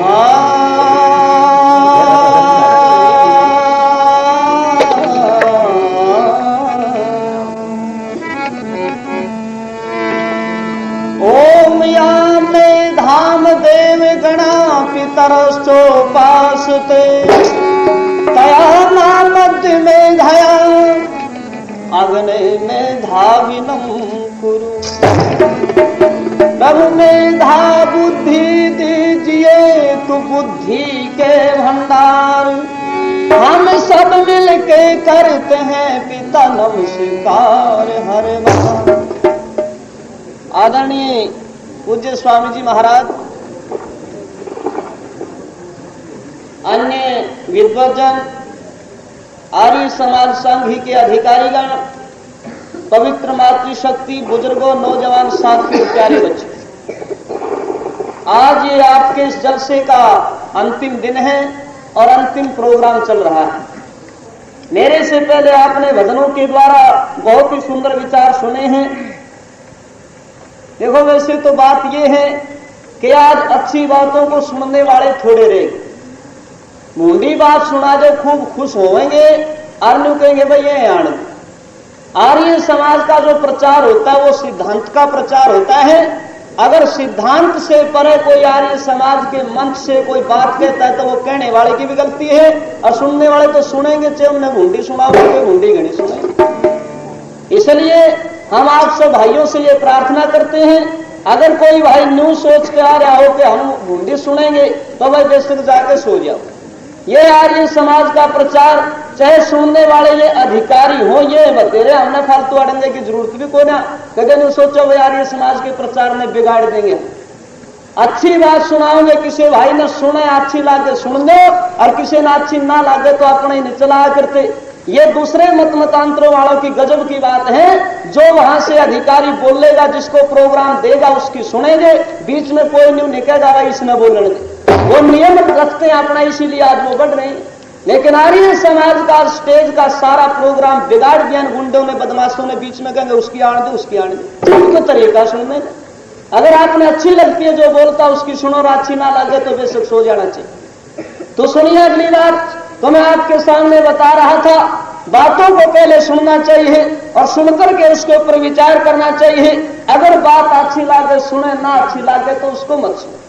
ओम यामे धाम देव गणा पितरश्चोपासते तया मध्य में धया अग्नि में धाविनम कुरु। प्रभु में धा बुद्धि दीजिए तू बुद्धि के भंडार, हम सब मिलके करते हैं पिता नमस्कार हर बार। आदरणीय पूज्य स्वामी जी महाराज, अन्य विद्वजन, आर्य समाज संघ के अधिकारीगण, पवित्र मातृशक्ति, बुजुर्गों, नौजवान साथियों, प्यारे बच्चे, आज ये आपके इस जलसे का अंतिम दिन है और अंतिम प्रोग्राम चल रहा है। मेरे से पहले आपने भजनों के द्वारा बहुत ही सुंदर विचार सुने हैं। देखो, वैसे तो बात ये है कि आज अच्छी बातों को सुनने वाले थोड़े रहे। मुंडी बात सुना दो, खूब खुश होंगे और न्यू कहेंगे भाई ये आनंद। आर्य समाज का जो प्रचार होता है वो सिद्धांत का प्रचार होता है। अगर सिद्धांत से परे कोई आर्य समाज के मंच से कोई बात कहता है तो वो कहने वाले की भी गलती है और सुनने वाले तो सुनेंगे, चाहे उन्हें मुंडी सुनाओगे मुंडी घड़ी सुनेंगे। इसलिए हम आप सब भाइयों से ये प्रार्थना करते हैं, अगर कोई भाई न्यू सोच के आ रहा हो कि हम मुंडी सुनेंगे तो भाई बेशक जाके सो जाओ। ये आर्य समाज का प्रचार, चाहे सुनने वाले ये अधिकारी हो, ये बतेरे, हमने फालतू अड़ंगे की जरूरत भी कोई ना। कभी नहीं सोचो वे आर्य समाज के प्रचार में बिगाड़ देंगे। अच्छी बात सुनाओगे, किसी भाई ने सुने अच्छी लागे सुन दो और किसी ने अच्छी ना लागे तो अपने ही चला करते। ये दूसरे मतांतरों वालों की गजब की बात है। जो वहां से अधिकारी बोलेगा, जिसको प्रोग्राम देगा उसकी सुनेंगे, बीच में कोई न्यू निकलेगा इसने बोलने दे। वो नियम रखते हैं अपना, इसीलिए आज वो बढ़ रहे हैं। लेकिन आर्य समाज का स्टेज का सारा प्रोग्राम बिगाड़ दिया गुंडों ने, बदमाशों ने। बीच में कहेंगे उसकी आड़ दे, उसकी आड़ दे, उनके तरीका सुनने। अगर आपने अच्छी लगती है जो बोलता उसकी सुनो और अच्छी ना लगे तो बेशक सो जाना चाहिए। तो सुनिए अगली बात, तो मैं आपके सामने बता रहा था, बातों को पहले सुनना चाहिए और सुनकर के उसके ऊपर विचार करना चाहिए। अगर बात अच्छी लागे सुने, ना अच्छी लागे तो उसको मत सुने।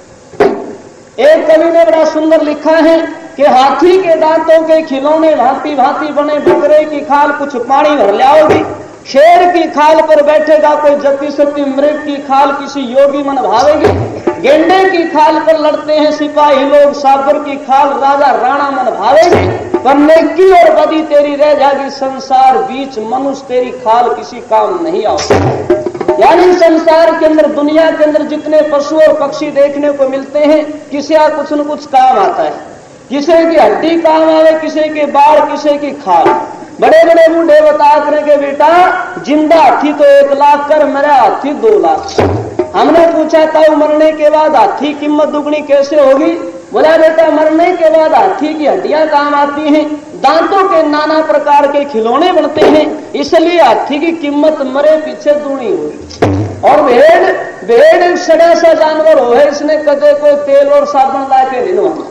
एक कवि ने बड़ा सुंदर लिखा है कि हाथी के दांतों के खिलौने भांति भांति बने, बकरे की खाल कुछ पानी भर लाओगी, शेर की खाल पर बैठेगा कोई जति सती, मृग की खाल किसी योगी मन भावेगी, गेंडे की खाल पर लड़ते हैं सिपाही लोग, साबर की खाल राजा राणा मन भावेगी, पर नेकी और बदी तेरी रह जाएगी संसार बीच, मनुष्य तेरी खाल किसी काम नहीं आओगी। यानी संसार के अंदर, दुनिया के अंदर जितने पशु और पक्षी देखने को मिलते हैं, किसी का कुछ न कुछ काम आता है। किसी की हड्डी काम आवे, किसी के बाल, किसी की खाल। बड़े बड़े बूढ़े बता करेंगे बेटा जिंदा हाथी तो 1 लाख कर, मेरा हाथी 2 लाख। हमने पूछा था मरने के बाद हाथी कीमत दुगनी कैसे होगी? बोला बेटा मरने के बाद हाथी की हड्डियां काम आती हैं, दांतों के नाना प्रकार के खिलौने बनते हैं, इसलिए हाथी की कीमत मरे पीछे दूनी होगी। और भेड़ सड़ा सा जानवर हो है, इसने कदे कोई तेल और साबुन ला के नहीं नहाना,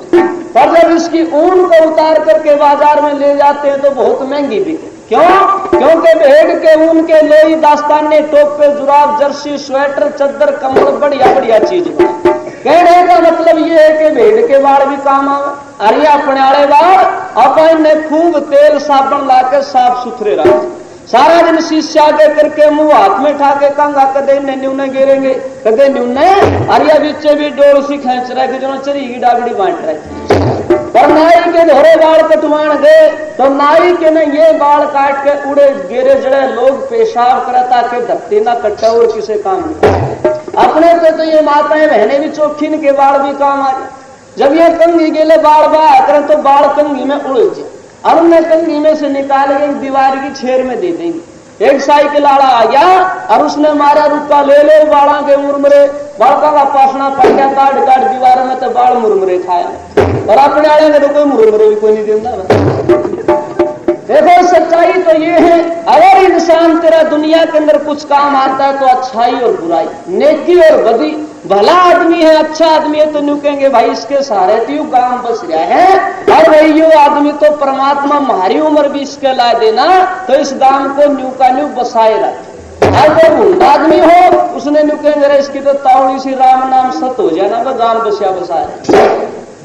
पर जब इसकी ऊन को उतार करके बाजार में ले जाते हैं तो बहुत महंगी बिके। क्यों? क्योंकि भेड़ के ऊन के लोई, दास्ताने, टोपे, जुराब, जर्सी, स्वेटर, चद्दर, कंबल बढ़िया बढ़िया चीज बने। कहने का मतलब ये है कि भेड़ के बाल भी काम आवे। अरे अपने आले बाल अपन ने खूब तेल साबुन ला के साफ सुथरे रखे, सारा दिन शीशा के करके मुंह हाथ में ठाके कंगा कदे न्यूने गिरेंगे, कदे न्यूने अरिया बीचे भी डोर सी खेच रहे जो चरी की डागड़ी बांट रहे। पर नाई के धोरे बाल कटवाण गए तो नाई के ने ये बाल काट के उड़े गिरे जड़े लोग पेशाब करता के धत्ती ना कट्टा और किसे काम नहीं। अपने पे तो ये माताएं बहने भी चौखीन के बाल भी काम आ जाए। जब ये कंघी गेले बाल बहा करें तो बाल कंघी में उड़ जाए, और उन्हें कंघी में से निकाल के दीवार की छेर में दे देंगे। एक साइकिल आड़ा आ गया और उसने मारा रुका ले ले बाड़ा के मुरमुरे, बालका का पासना पड़ गया, काट काट दीवार में तो बाल मुरमुरे खाया। और अपने आड़े ने तो कोई मुरमुरे भी कोई नहीं देता। देखो सच्चाई तो ये है, अगर इंसान तेरा दुनिया के अंदर कुछ काम आता है तो अच्छाई और बुराई, नेकी और बदी, भला आदमी है, अच्छा आदमी है तो न्यू कहेंगे भाई इसके सहारे तो यू काम बस रहा है, और भाई यो आदमी तो परमात्मा हमारी उम्र भी इसके ला देना तो इस गांव को न्यू का न्यू बसाए रखे। और कोई भूल आदमी हो उसने न्यू कहेंगे इसकी तो तावड़ी सी राम नाम सत हो जाए ना, वह गांव बसिया बसाए।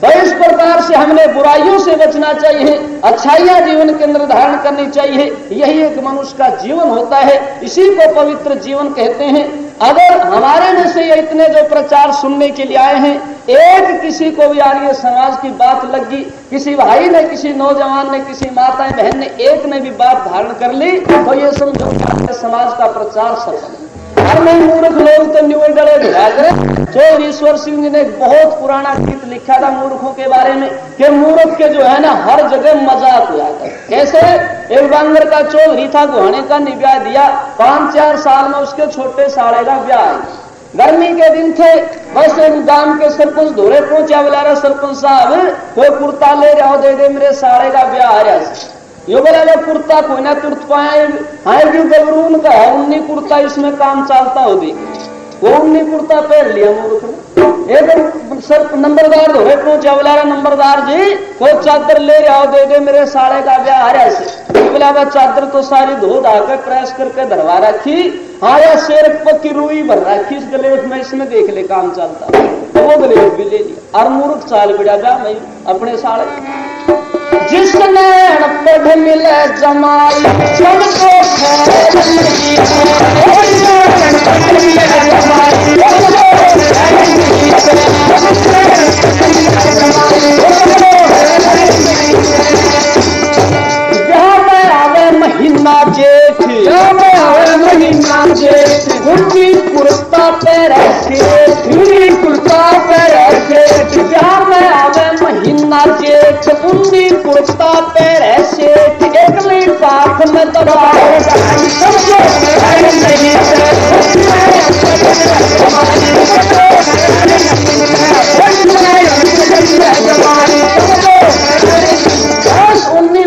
भाई इस प्रकार से हमने बुराइयों से बचना चाहिए, अच्छाइयां जीवन के अंदर धारण करनी चाहिए, यही एक मनुष्य का जीवन होता है, इसी को पवित्र जीवन कहते हैं। अगर हमारे में से ये इतने जो प्रचार सुनने के लिए आए हैं, एक किसी को भी आर्य समाज की बात लगी, किसी भाई ने, किसी नौजवान ने, किसी माता बहन ने, एक ने भी बात धारण कर ली तो ये समझो समाज का प्रचार सफल है। और नहीं मूर्ख लोग तो न्यू डरे भिड़ा करें। तो ईश्वर सिंह जी ने एक बहुत पुराना गीत लिखा था मूर्खों के बारे में कि मूर्ख के जो है ना हर जगह मजाक हो जाता है। कैसे? एक बांगर का चौधरी था, गुहाने का निब्याह दिया, 5-4 साल में उसके छोटे साले का ब्याह है। गर्मी के दिन थे, बस गांव के सरपंच धोरे पहुंचा, बोला रहा सरपंच साहब कोई कुर्ता ले रहा दे दे मेरे साले का ब्याह आ रहा। यो बोला कुर्ता कोई ना तुरंत पाए, हाँ क्यों गबरून का है, उन्नी कुर्ता इसमें काम चलता हो दी, वो उन्नी कुर्ता पहन लिया मूर्ख ने। एक सर नंबरदार धोरे पहुंचा, बोला नंबरदार जी कोई चादर ले रहा दे दे मेरे साले का ब्याह आ रहा है। बोला वह चादर तो सारी धो धा कर प्रेस करके धरवा रखी, हाँ या शेर पक्की रुई भर रखी इस गलेट में, इसमें देख ले काम चलता, तो वो गलेट भी ले लिया और मूर्ख चाल बिड़ा ब्याह में अपने साले। जिसने पढ़ मिले जमाई सबको जहाँ में आवे महीना जेठ, महीना जेठ, उनकी कुर्ता पे रखे, कुर्ता पे रखे, जहाँ में आवे महीना जेठ, उनकी कुर्ता पे रखे, एकली पाख में दबा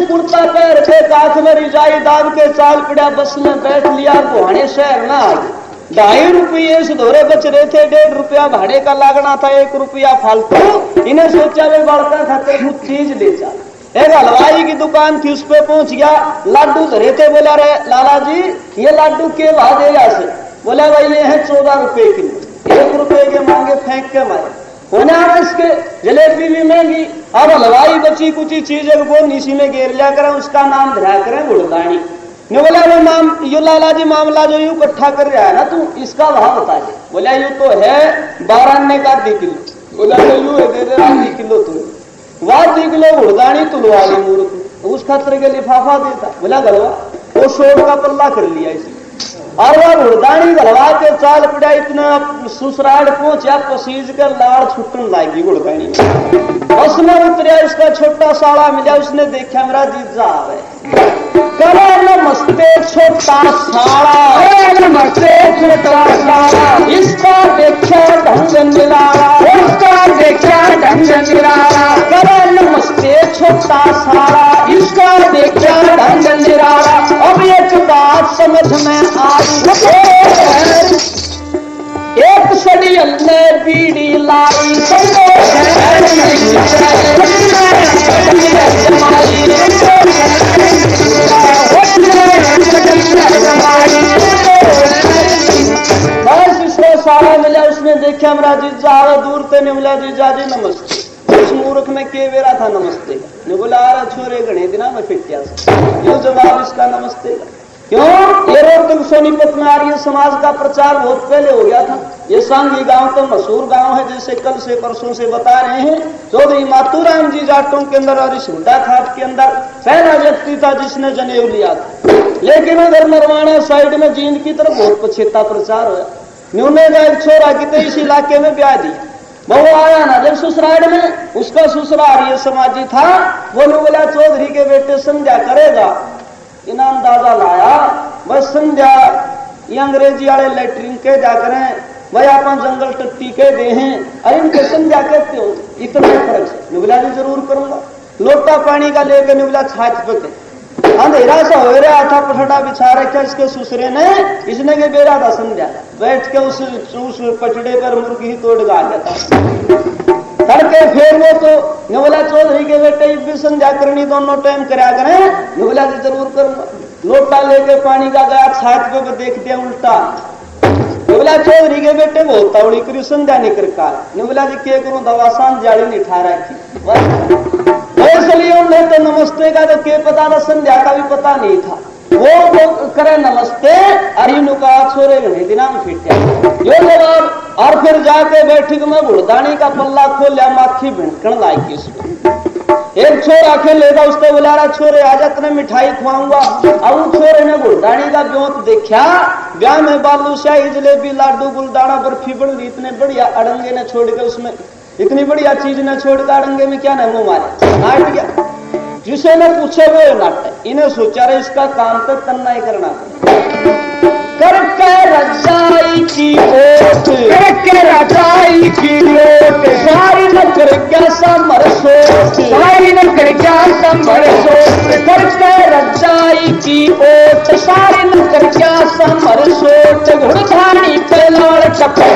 कुर्ता पैर के काख में रिजाई दाब के चाल पिड़ा, बस में बैठ लिया, गुहाने शहर ना आ गए। 2.5 रुपये से धोरे बच रहे थे, 1.5 रुपया भाड़े का लागना था, 1 रुपया फालतू। इन्हें सोचा वे बड़का खातिर कुछ चीज ले जा। एक हलवाई की दुकान थी, उस पे पहुंच गया, लाडू धरे थे, बोला रे लाला जी ये लाडू के भाव देगा से? बोला भाई ये है 14 रुपए किलो, 1 रुपए के मांगे फेंक के मारे होने आ रहा इसके, जलेबी भी महंगी। अब हलवाई बची कुछ चीज वो नीसी में घेर लिया करें, उसका नाम धरा करें गुड़दानी। ने बोला वो माम यो लाला जी मामला जो यूं इकट्ठा कर रहा है ना तू, इसका भाव बता दे। बोला यूं तो है 12 का 2 किलो। बोला यूं है दे दे 2 किलो तुम, वह 2 किलो गुड़दानी तुलवा ली मूर्ख, उस खतर के लिफाफा देता। बोला गलवा वो 100 का पल्ला कर लिया इसी, और वह गुड़दानी गलवा के चाल पिड़ा, इतना ससुराल पहुंचा पसीज कर लाड़ छुट्टन लागी गुड़दानी में। उसमें उतरिया, इसका छोटा साला मिला, उसने देखा मेरा जीजा आ रहा है, करे नमस्ते छोटा साला, नमस्ते छोटा साला, इसका देखा ढंग निराला, इसका देखा ढंग निराला, करे नमस्ते छोटा साला, इसका देखा ढंग निराला। अब एक बात समझ में आई, एक सड़ियल ने बीड़ी लाई, बस इसको सारा मिला, उसने देखा मेरा जीजा आवे, दूर से ने बोला जीजा जी नमस्ते। उस मूर्ख ने के बेरा था नमस्ते का, ने बोला अरे छोरे गणे दिना में फिटिया यो जवाब इसका नमस्ते का। क्यों? ये रोहतक सोनीपत में आर्य समाज का प्रचार बहुत पहले हो गया था। ये सांगी गांव तो मशहूर गांव है, जैसे कल से परसों से बता रहे हैं। चौधरी मातूराम जी जाटों के अंदर और इस हुड्डा खाट के अंदर पहला व्यक्ति था जिसने जनेऊ लिया था। लेकिन अगर नरवाना साइड में जींद की तरफ बहुत पछेता प्रचार हुआ। न्यूने का एक छोरा की तो इस इलाके में ब्याह दिया, वो आया ना जब ससुराल में, उसका ससुराल ये समाजी था, वो बोला चौधरी के बेटे संध्या करेगा, इनाम दादा लाया, बस संध्या ये अंग्रेजी वाले लेटरिन के जाकर भाई आप जंगल टट्टी के दे हैं, अरे इनके संध्या कहते हो, इतना फर्क है। निबला जी जरूर करूंगा, लोटा पानी का लेकर निबला छाछ पे अंधेरा सा हो रहा था, पटड़ा बिछा रखा इसके ससुरे ने, इसने के बेरा था संध्या, बैठ के उस पटड़े पर मुर्गी ही तोड़ गा गया था। तड़के फिर वो तो बोला चौधरी के बेटे भी संध्या करनी दोनों टाइम करा करें, बोला जरूर कर। लोटा लेके पानी का गया, छात पे देख दिया उल्टा, बोला चौधरी के बेटे वो तौड़ी करी संध्या नहीं कर का, बोला जी क्या करूं, दवा सांझ जाड़ी नहीं ठा रखी। इसलिए उन्हें तो नमस्ते का तो क्या पता था, संध्या का भी पता नहीं था। वो करे नमस्ते, अरिनु का छोरे घने दिना में फिट यो जवाब। और फिर जाके बैठक में गुड़दानी का पल्ला खोल लिया, माखी भिड़कन लायकी उसको। एक छोरा के लेगा, उसको बुला रहा छोरे आजा तने मिठाई खुआऊंगा। अब उस छोरे ने गुड़दानी का ब्योत देखा, ब्याह में बालूशाही जलेबी लाडू गुलदाना बर्फी बन ली, इतने बढ़िया अड़ंगे ने छोड़ के उसमें, इतनी बढ़िया चीज ने छोड़ के अड़ंगे में क्या मुंह मारे नाट गया। जिसे ने पूछे वो नाट, इन्हें सोचा रहे इसका काम तो करना ही करना। करके रजाई की ओट, करके रजाई की ओट, सारी न कर क्या समर सोच, सारी न कर क्या समर सोच, करके रजाई की ओट, सारी न कर क्या समर सोच, घुड़धानी पे लाल टपका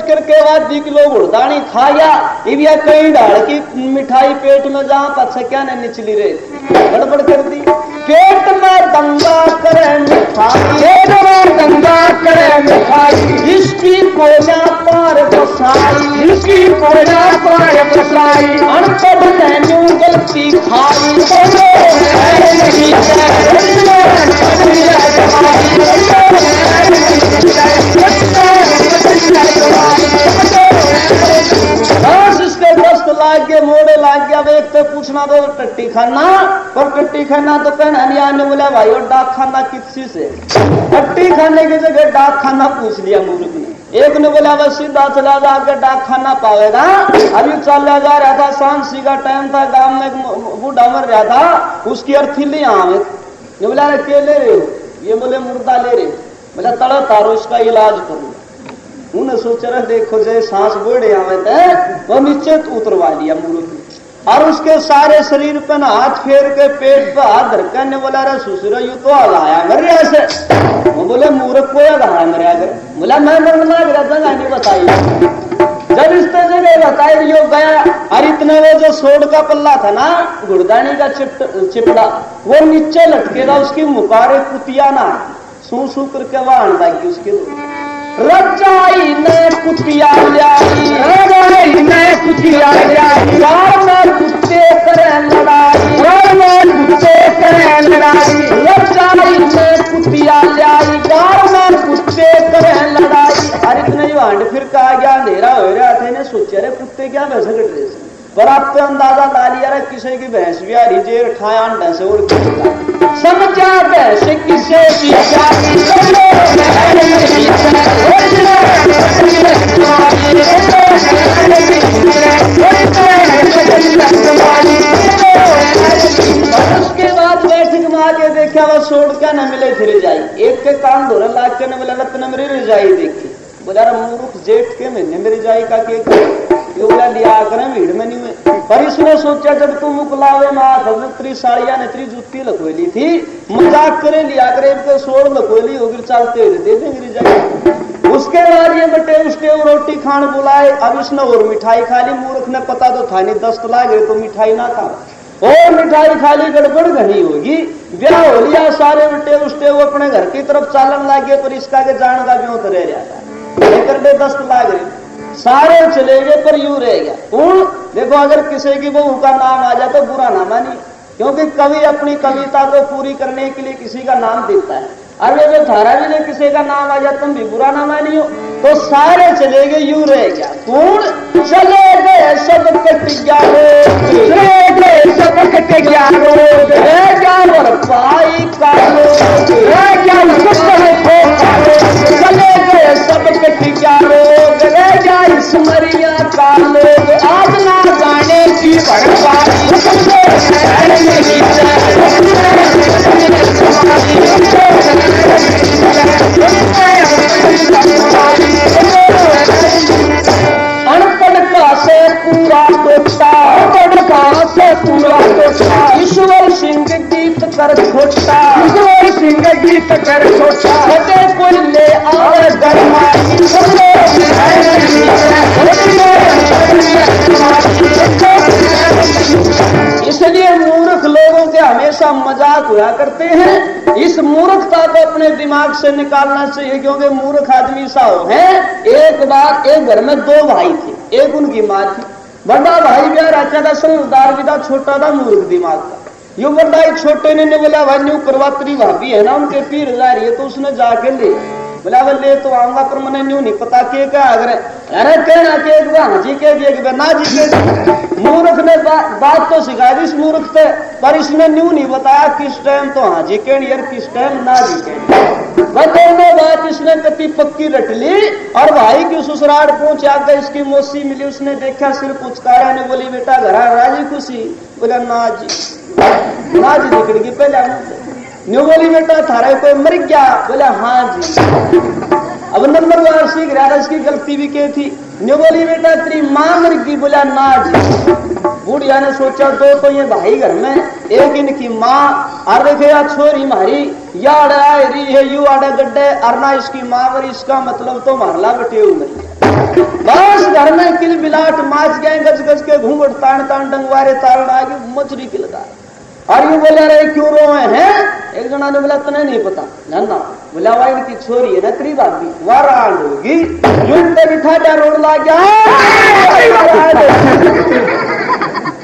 करके वादी किलो गुड़दानी खाया, इबिया कई डाल की मिठाई पेट में जहां पछ क्या ने निचली रे गड़बड़ कर दी। पेट में दंगा करे मिठाई, पेट में दंगा करे मिठाई, इसकी कोना पार बसाई, इसकी कोना पार बसाई, अनपढ़ ने गलती खाई। इसके दस्त लाग गए, मोड़े लाग गया। एक तो पूछना तो टट्टी खाना, पर टट्टी खाना तो कहना नहीं आने बोला भाई, और डाक खाना किसी से, टट्टी खाने की जगह डाक खाना पूछ लिया मूर्ख ने। एक ने बोला बस सीधा चला जा के डाक खाना पावेगा। अभी चला जा रहा था, सांसी का टाइम था, गांव में एक बूढ़ा मर रहा था, उसकी अर्थी ले आवे। ये बोला के ले रहे हो, ये बोले मुर्दा ले रहे, बोला तड़ा तारो इसका इलाज करो। उन्हें सोच रहे देखो जैसे सांस बोड़े आवे थे, वो नीचे उतरवा लिया मूर्ख, और उसके सारे शरीर पर हाथ फेर के पेट पर हाथ धरकर बोला रे ससुर यू तो आया मेरे ऐसे। वो बोले मूर्ख को आया मेरे आगे, बोला मैं मरना जगह नहीं बताई। जब इस जगह बताई यो गया, और इतने वो जो सोड का पल्ला था ना, गुड़दानी का चिपड़ा, वो नीचे लटकेगा, उसकी मुकारे कुतिया ना सू सू करके वहां लगी उसके। रजाई ने कुतिया लाई, रजाई ने कुतिया लाई, गाँव में कुत्ते करें लड़ाई, गाँव में कुत्ते करें लड़ाई, रजाई ने कुतिया लाई, गाँव में कुत्ते करें लड़ाई। अरे इतने वांड फिर कहा गया, अंधेरा हो रहा था, इन्हें सोचा रे कुत्ते क्या भैंस कट रहे, पर आप पे अंदाजा ला लिया रे किसी की भैंस भी आ रही जेर ठाया अंडा से और समझा भैंस किसे की उसके बाद बैठक में आके देखा वो छोड़ क्या न मिले फिर जाई, एक के कान धोरे लाग के न मिला रत्न मेरी रिजाई देखी। बोला मूर्ख जेठ के महीने मेरी जाई का के बोला लिया करें भीड़ में नहीं हुए। पर इसने सोचा जब तुम मुकलावे में त्री साड़िया ने त्री जूती लखोली थी, मजाक करे लिया करे तो सोड़ लखोली होगी चलते हुए दे देंगे जाए। उसके बाद ये बटे उसके रोटी खान बुलाए, अब इसने और मिठाई खा ली। मूर्ख ने पता तो था नहीं, दस्त लागे तो मिठाई ना खा, और मिठाई खाली गड़बड़ घनी होगी। ब्याह हो लिया, सारे बटे उसके वो अपने घर की तरफ चालन लागे, पर इसका के जान का ब्यों तो रह जाता लेकर दे दस्त लाग रही, सारे चले गए पर यूं रह गया। देखो अगर किसी की बहू का नाम आ जाए तो बुरा ना मानिए, क्योंकि कवि अपनी कविता को पूरी करने के लिए किसी का नाम देता है। अरे जो धारा भी ने किसी का नाम आ जाए तुम भी बुरा ना मानियो, तो सारे चले गए यूं रह गया। कौन चले गए सब कट गया, चले गए सब कट गया, रह गया और पाई का रह गया, चले गए सब कट गया, रह गया स्मरिया का लोग, आज ना गाने की भरपाई। कर छोटा सिंह गीत कर छोटा बड़े कोई ले आवे गरमाई इसलिए मूर्ख लोगों के हमेशा मजाक हुआ करते हैं। इस मूर्खता को अपने दिमाग से निकालना चाहिए, क्योंकि मूर्ख आदमी सा हो है। एक बार एक घर में दो भाई थे, एक उनकी माँ थी। बड़ा भाई प्यार अच्छा था, समझदार भी था, छोटा था मूर्ख दिमाग का। यूं बड़ा एक छोटे ने बोला भाई न्यू करवात्री भाभी है ना उनके पीर जा रही है, तो उसने जाके ले बोला वो ले तो आऊंगा, पर मैंने न्यू नहीं पता के क्या अगर अरे कहना के हाँ जी के ना जी के। मूर्ख ने बात तो सिखा दी इस मूर्ख से, पर इसने न्यू नहीं बताया किस टाइम तो हाँ जी के यार किस टाइम ना जी के। दोनों बात इसने कति पक्की रट ली। और भाई की ससुराल पहुंचा गए, इसकी मौसी मिली, उसने देखा सिर पुचकारा ने बोली बेटा घर राजी खुशी, बोला ना जी निकल गई पहले न्यू बोली बेटा थारा कोई मर गया, बोला हाँ जी। अब नंबर वार सीख रहा था, इसकी गलती भी क्या थी। न्यू बोली बेटा तेरी मां मर गई, बोला ना जी। बुढ़िया ने सोचा दो तो ये भाई घर में, एक इनकी माँ और देखे या छोरी मारी या आड़ रही है यू आड़े गड्ढे अरना इसकी माँ मरी, इसका मतलब तो मारला बटे मरी। बस घर में किल बिलाट माच गए, गज गज के घूंघट तान तान डंगवारे तारण आगे मछली किलदा। और यू बोले रहे क्यों रोए हैं? एक जना ने बोला तने नहीं पता ना, बोला भाई इनकी छोरी है ना तेरी भाभी वाराण होगी, यूं पे बिठा जा रोड ला गया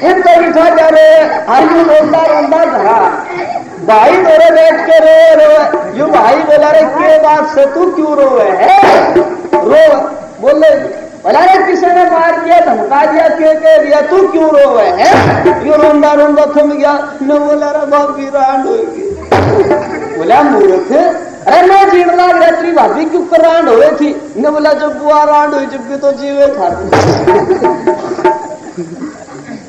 इन पे बिठा जा रे आयु रोंदा धरा भाई मेरे बैठ के रो यू भाई बोला रे के बात से तू क्यों रोए है? रो बोले बोला रे किसी ने मार दिया धमका दिया के दिया तू क्यों रोए है? यू रोंदा थम गया न, बोला रे भाभी रांड होगी। बोला मूर्ख अरे मैं जीण लाग रहा तेरी भाभी क्यों कर रांड हो थी ने, बोला जब बुआ रांड हुई जब भी तो जीवे खाती।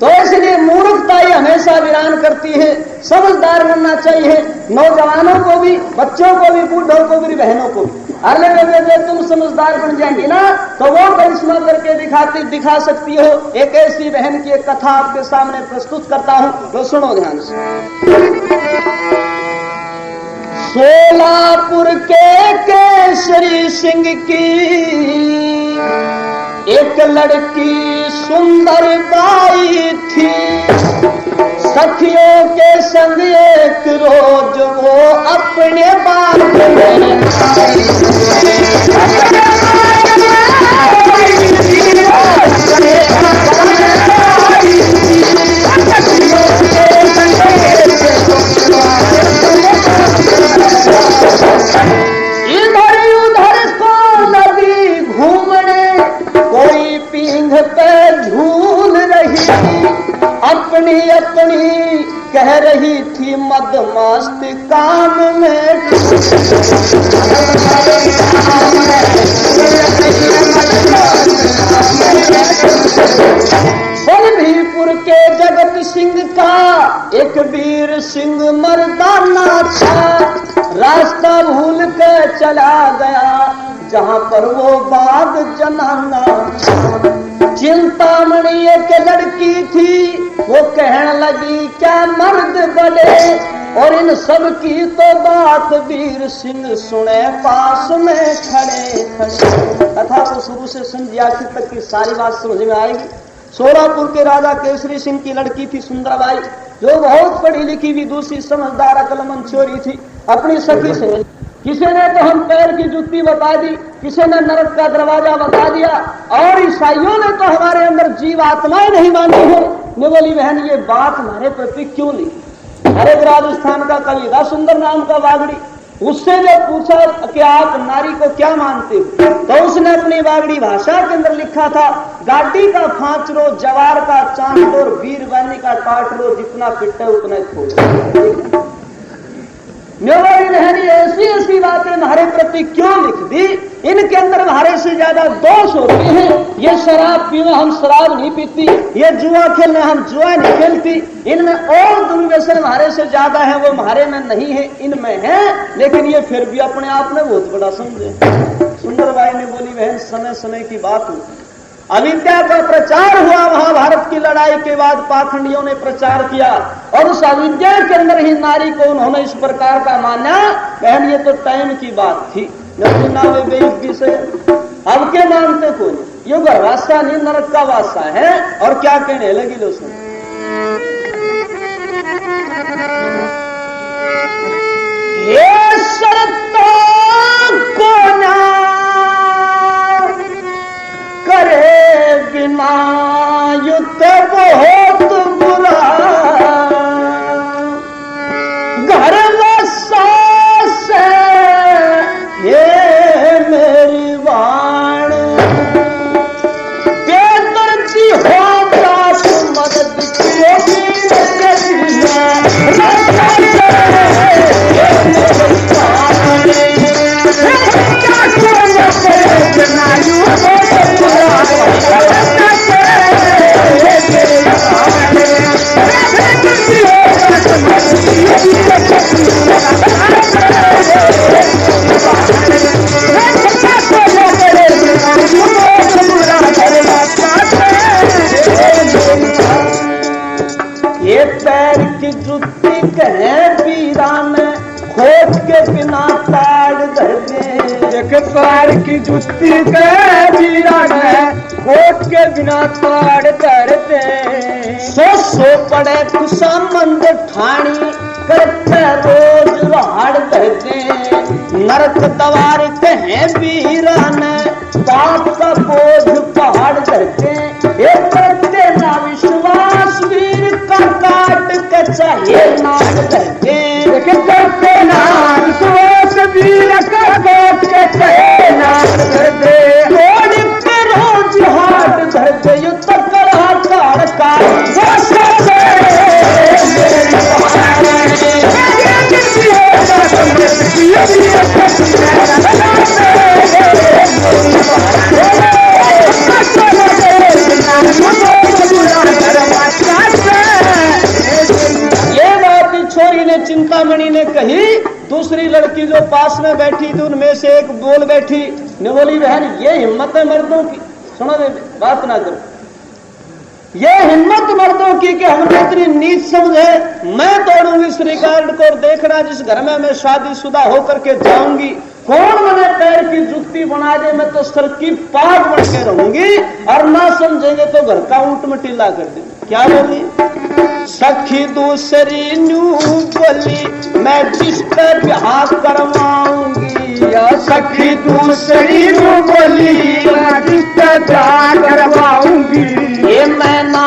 तो इसलिए मूर्खता ही हमेशा वीरान करती है। समझदार बनना चाहिए, नौजवानों को भी, बच्चों को भी, बूढ़ों को भी, बहनों को भी। अरे जब तुम समझदार बन जाएंगे ना तो वो करिश्मा करके दिखा सकती हो। एक ऐसी बहन की एक कथा आपके सामने प्रस्तुत करता हूं, तो सुनो ध्यान से। सोलापुर के केसरी सिंह की एक लड़की सुंदर बाई थी, सखियों के संग एक रोज वो अपने बाप में इधर उधर को नदी घूमने, कोई पींघ पे झूल रही, अपनी अपनी कह रही थी मदमस्त काम में। बलभीपुर के जगत सिंह का एक वीर सिंह मर्दाना था, रास्ता भूल के चला गया जहां पर वो बाग जनाना। चिंतामणि एक लड़की थी, वो कहने लगी क्या मर्द बड़े, और इन सब की तो बात वीर सिंह सुने पास में खड़े खड़े। कथा को शुरू से संध्या तक की सारी बात समझ में आएगी। सोलापुर के राजा केसरी सिंह की लड़की थी सुंदरबाई, जो बहुत पढ़ी लिखी भी, दूसरी समझदार अकलमंद छोरी थी। अपनी सखी से किसी ने तो हम पैर की जुत्ती बता दी, किसी ने नरक का दरवाजा बता दिया, और ईसाइयों ने तो हमारे अंदर जीव आत्माएं नहीं मानी है। ने बोली बहन ये बात हमारे प्रति क्यों नहीं? अरे राजस्थान का कवि था सुंदर नाम का बागड़ी, उससे जब पूछा कि आप नारी को क्या मानते हो, तो उसने अपनी बागड़ी भाषा के अंदर लिखा था, गाड़ी का फांचरो, जवार का चांद और वीर बानी का टाटरो, जितना पिट्टे उतना छोड़। मेरी बहन ऐसी ऐसी बातें हमारे प्रति क्यों लिख दी? इनके अंदर हमारे से ज्यादा दोष होते हैं। ये शराब पीना हम शराब नहीं पीती, ये जुआ खेलना हम जुआ नहीं खेलती, इनमें और दुर्व्यसन हमारे से ज्यादा है, वो हमारे में नहीं है, इनमें है, लेकिन ये फिर भी अपने आप में बहुत बड़ा समझे। सुंदरबाई ने बोली बहन समय समय की बात हो, अविद्या का प्रचार हुआ महाभारत की लड़ाई के बाद पाखंडियों ने प्रचार किया और उस अविद्या के अंदर ही नारी को उन्होंने इस प्रकार का माना। बहन ये तो टाइम की बात थी, से अब के मानते कौन, ये गर्भाशा नहीं नरक का वासा है। और क्या कहने लगी लो सुन, ये शर्तों को ना करे बिना युद्ध बहुत बुरा, घर में सास ये मेरी वाण, बेदर्दी हो बात मदद की ये पैर की जुत्ती कहे वीरान खोज के बिना ताड़ धर दे, एक पैर की जुत्ती कहे वीरान खोज के बिना ताड़ धर दे, सो पड़े कुसमंद ठाणी करते रोज राड़ धर दे, नरक तवार कहे वीरान पाप का बोझ पहाड़ धर दे, ये करते ना विश्वास वीर का काट के चाहिए नाग धर दे, करते नाग सोच वीर का काट के चाहिए नाग धर दे, रोड पे रोज हाट धर दे, युद्ध करा काड़ का छोरी ने चिंतामणि ने कही। दूसरी लड़की जो पास में बैठी थी उनमें से एक बोल बैठी, ने बोली बहन ये हिम्मत है मर्दों की, सुनो दे बात ना करो, ये हिम्मत मर्दों की कि हमने इतनी नीच समझे। मैं तोड़ूंगी इस रिकॉर्ड को और देखना जिस घर में मैं शादीशुदा होकर के जाऊंगी कौन मैंने पैर की जुत्ती बना दे, मैं तो सर की पाग बन के रहूंगी और ना समझेंगे तो घर का ऊंट में टीला कर देंगे। क्या बोली सखी दूसरी न्यू बोली मैं जिस पर ब्याह करवाऊंगी, या सखी दूसरी न्यू बोली मैं जिस पर ब्याह करवाऊंगी, ये मैं ना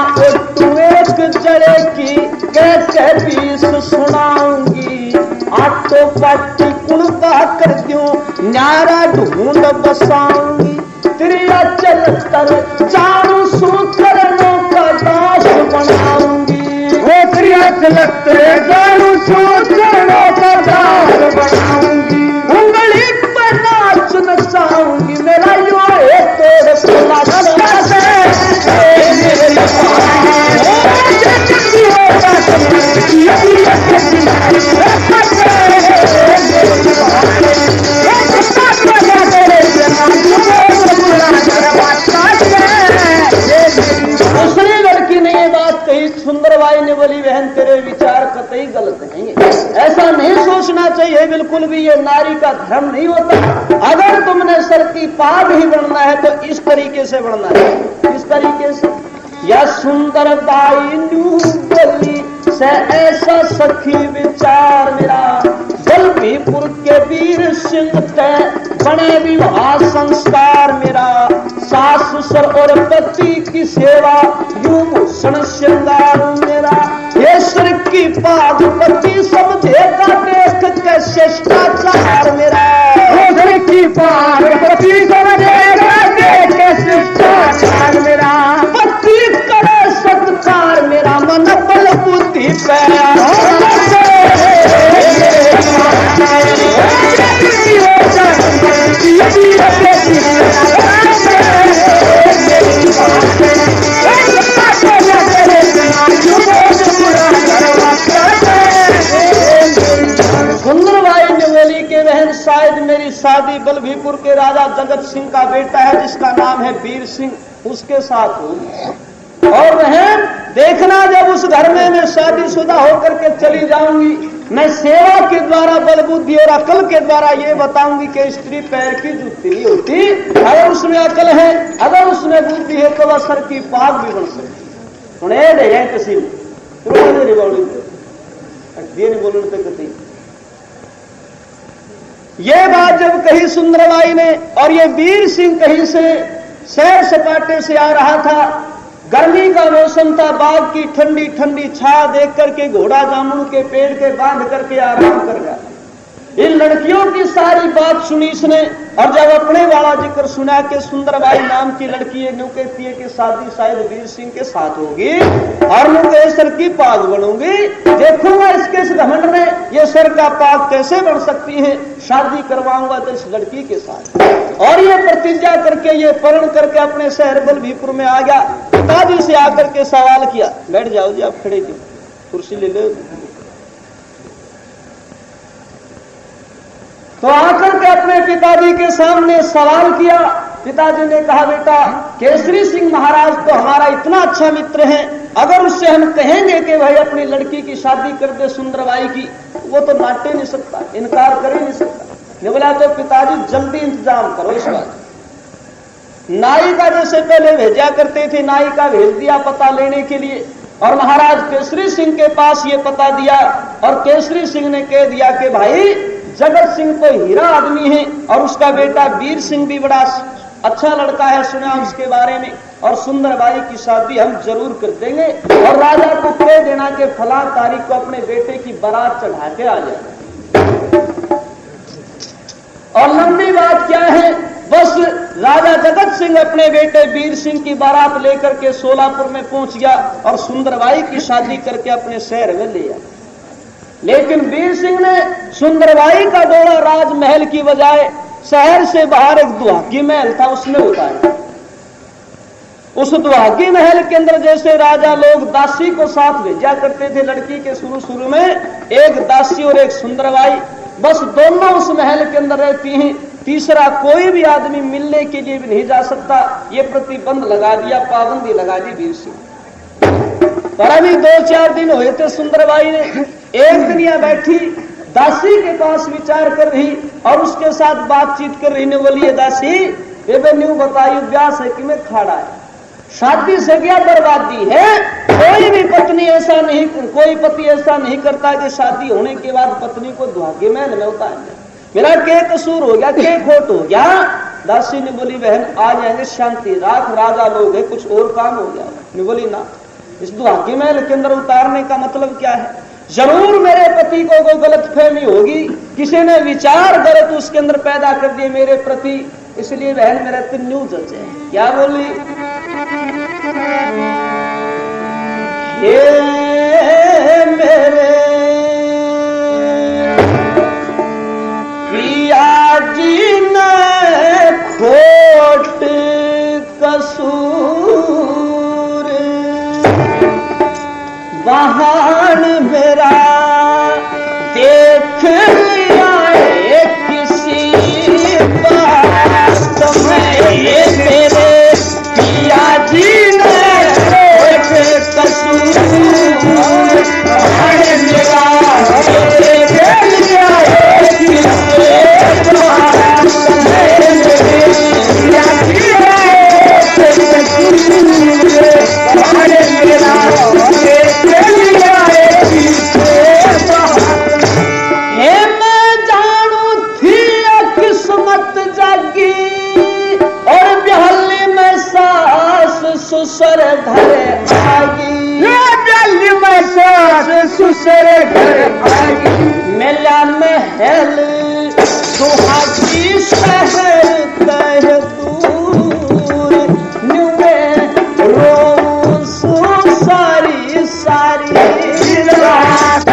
तू एक जड़े की कैसे बीस सुनाऊंगी, आटो पट्टी कुणका कर दूं न्यारा ढूंढ बसाऊंगी, त्रिया चल कर चारू सूत्रनों का दास बनाऊंगी, वो त्रिया चल कर चारू सूत्रनों का दास बनाऊंगी, उंगली पर नाच नचाऊंगी मेरा यो है तोड़ खुला दूसरी लड़की ने ये बात कही। सुंदरबाई ने बोली बहन तेरे विचार कतई गलत हैं, ऐसा नहीं सोचना चाहिए बिल्कुल भी, ये नारी का धर्म नहीं होता। अगर तुमने सर की पाग ही बनना है तो इस तरीके से बनना है, इस तरीके से। या सुंदर बाई न्यू बोली से ऐसा सखी विचार मेरा, बलभीपुर के वीर सिंह ते बने विवाह संस्कार मेरा, सास ससुर और पति की सेवा यूं भूषण श्रृंगार मेरा, ये सिर की पाग पति सब देखा देख के शिष्टाचार मेरा, सिर की पाग पति सब देखा देख के शिष्टाचार मेरा, पति करे सत्कार मेरा मन बल बुद्धि सुंदरबाई ने बोली कि बहन शायद मेरी शादी बलभीपुर के राजा जगत सिंह का बेटा है जिसका नाम है वीर सिंह, उसके साथ होगी। और बहन देखना, जब उस घर में मैं शादीशुदा होकर के चली जाऊंगी, मैं सेवा के द्वारा, बल बुद्धि और अकल के द्वारा ये बताऊंगी कि स्त्री पैर की जूती नहीं होती। अगर उसमें अकल है, अगर उसमें बुद्धि है, तो वह सर की पाग भी बन सकती है। किसी बोलने तक कती ये बात जब कही सुंदरबाई ने, और ये वीर सिंह कहीं से सैर सपाटे से आ रहा था, गर्मी का मौसम था, बाग की ठंडी ठंडी छाया देख करके घोड़ा जामुन के पेड़ के बांध करके आराम कर गया। इन लड़कियों की सारी बात सुनी इसने, और जब अपने वाला जिक्र सुना कि सुंदरबाई नाम की लड़की है, न्यू कहती है कि शादी शायद वीर सिंह के साथ होगी और न्यू कहे सर की पाग बनूंगी। देखूंगा इसके इस घमंड में ये सर का पाग कैसे बन सकती है, शादी करवाऊंगा तो इस लड़की के साथ। और ये प्रतिज्ञा करके, ये प्रण करके अपने शहर बलभीपुर में आ गया। पिताजी से आकर के सवाल किया, बैठ जाओ जी, आप खड़े क्यों, कुर्सी ले लो। तो आकर के अपने पिताजी के सामने सवाल किया। पिताजी ने कहा, बेटा केसरी सिंह महाराज तो हमारा इतना अच्छा मित्र है, अगर उससे हम कहेंगे कि भाई अपनी लड़की की शादी कर दे सुंदरबाई की, वो तो नाटे नहीं सकता, इनकार कर ही नहीं सकता। ने बोला तो पिताजी जल्दी इंतजाम करो इस बात। नाई का जैसे पहले भेजा करते थे, नाई का भेज दिया पता लेने के लिए, और महाराज केसरी सिंह के पास ये पता दिया, और केसरी सिंह ने कह दिया कि भाई जगत सिंह तो हीरा आदमी है, और उसका बेटा वीर सिंह भी बड़ा अच्छा लड़का है, सुना उसके बारे में, और सुंदरबाई की शादी हम जरूर कर देंगे। और राजा को कह देना कि फला तारीख को अपने बेटे की बारात चढ़ा के आ जाए। और लंबी बात क्या है, बस राजा जगत सिंह अपने बेटे वीर सिंह की बारात लेकर के सोलापुर में पहुंच गया, और सुंदरबाई की शादी करके अपने शहर में ले आया। लेकिन वीर सिंह ने सुंदरबाई का दौरा राजमहल की बजाय शहर से बाहर एक दुहाकी महल था, उसमें उतारा। उस दुहाकी महल के अंदर जैसे राजा लोग दासी को साथ भेजा करते थे लड़की के, शुरू में एक दासी और एक सुंदरबाई, बस दोनों उस महल के अंदर रहती हैं। तीसरा कोई भी आदमी मिलने के लिए भी नहीं जा सकता, ये प्रतिबंध लगा दिया, पाबंदी लगा दी वीर सिंह। पर अभी 2-4 दिन हुए थे, सुंदरबाई ने एक दिन यहां बैठी दासी के पास विचार कर रही और उसके साथ बातचीत कर रही ने बोली, दासी ये न्यू बताइए व्यास है कि मैं खाड़ा है, शादी से क्या बर्बादी है। कोई भी पत्नी ऐसा नहीं, कोई पति ऐसा नहीं करता कि शादी होने के बाद पत्नी को दुहाके महल में उतार दे। मेरा क्या कसूर हो गया, क्या खोट हो गया। दासी ने बोली, बहन आ जाएंगे, शांति राख, राजा लोग है, कुछ और काम हो गया। ने बोली ना, इस दुहाके महल के अंदर उतारने का मतलब क्या है, जरूर मेरे पति को कोई गलतफहमी होगी, किसी ने विचार गलत उसके अंदर पैदा कर दिए मेरे प्रति, इसलिए बहन मेरा तिन्नू जज है। क्या बोली, ये मेरे पिया जी ने खोट कसूर बहान मेरा देख लिया है किसी बात में, ये मेरे पिया जी ने खोट कसूर बहान मेरा देख लिया है किसी बात में, पिया जी ने कसूर बहान मेरा सुसर घर आगी, दिल्ली में सास सुसर घर आगी, मेला महल दुहाकी शहर तह दूर, न्यू में रो सारी सारी रात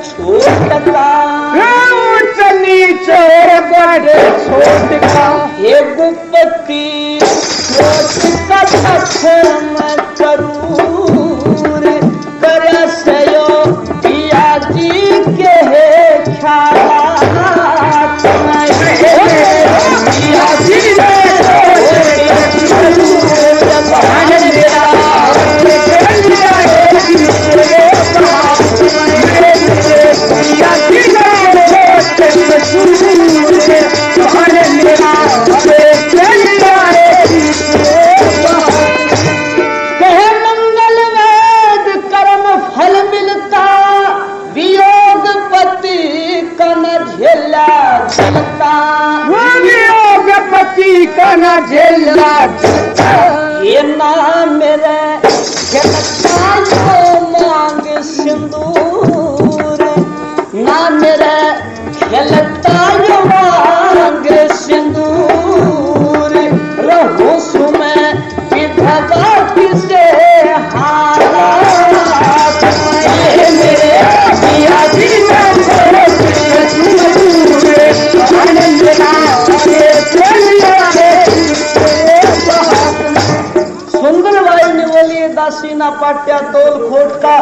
छोट का ऊंच नीच और बड़े छोट का ये गुप्ती छोट का पत्थर में जरूर कर सयो पिया जी के ख्याल पिया जी का ना झेला ये नाम मेरे झलकता जो मांग सिंदूर ना मेरे झलकता जो मांग सिंदूर रहूं सुमें विधवा किसे हारा मेरे पिया जी सुंदरबाई ने बोली दासी ना पाट्या तोल खोट का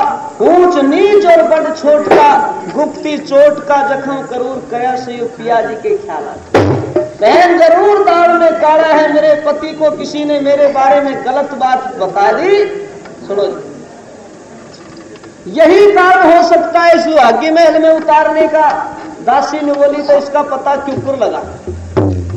ऊंच नीच और बड़ छोट का गुप्ती चोट का जख्म करूर कया से पिया जी के ख्याल बहन जरूर दाल में काला है मेरे पति को किसी ने मेरे बारे में गलत बात बता दी सुनो यही कारण हो सकता है सुहागी महल में उतारने का दासी ने बोली तो इसका पता क्यों कर लगा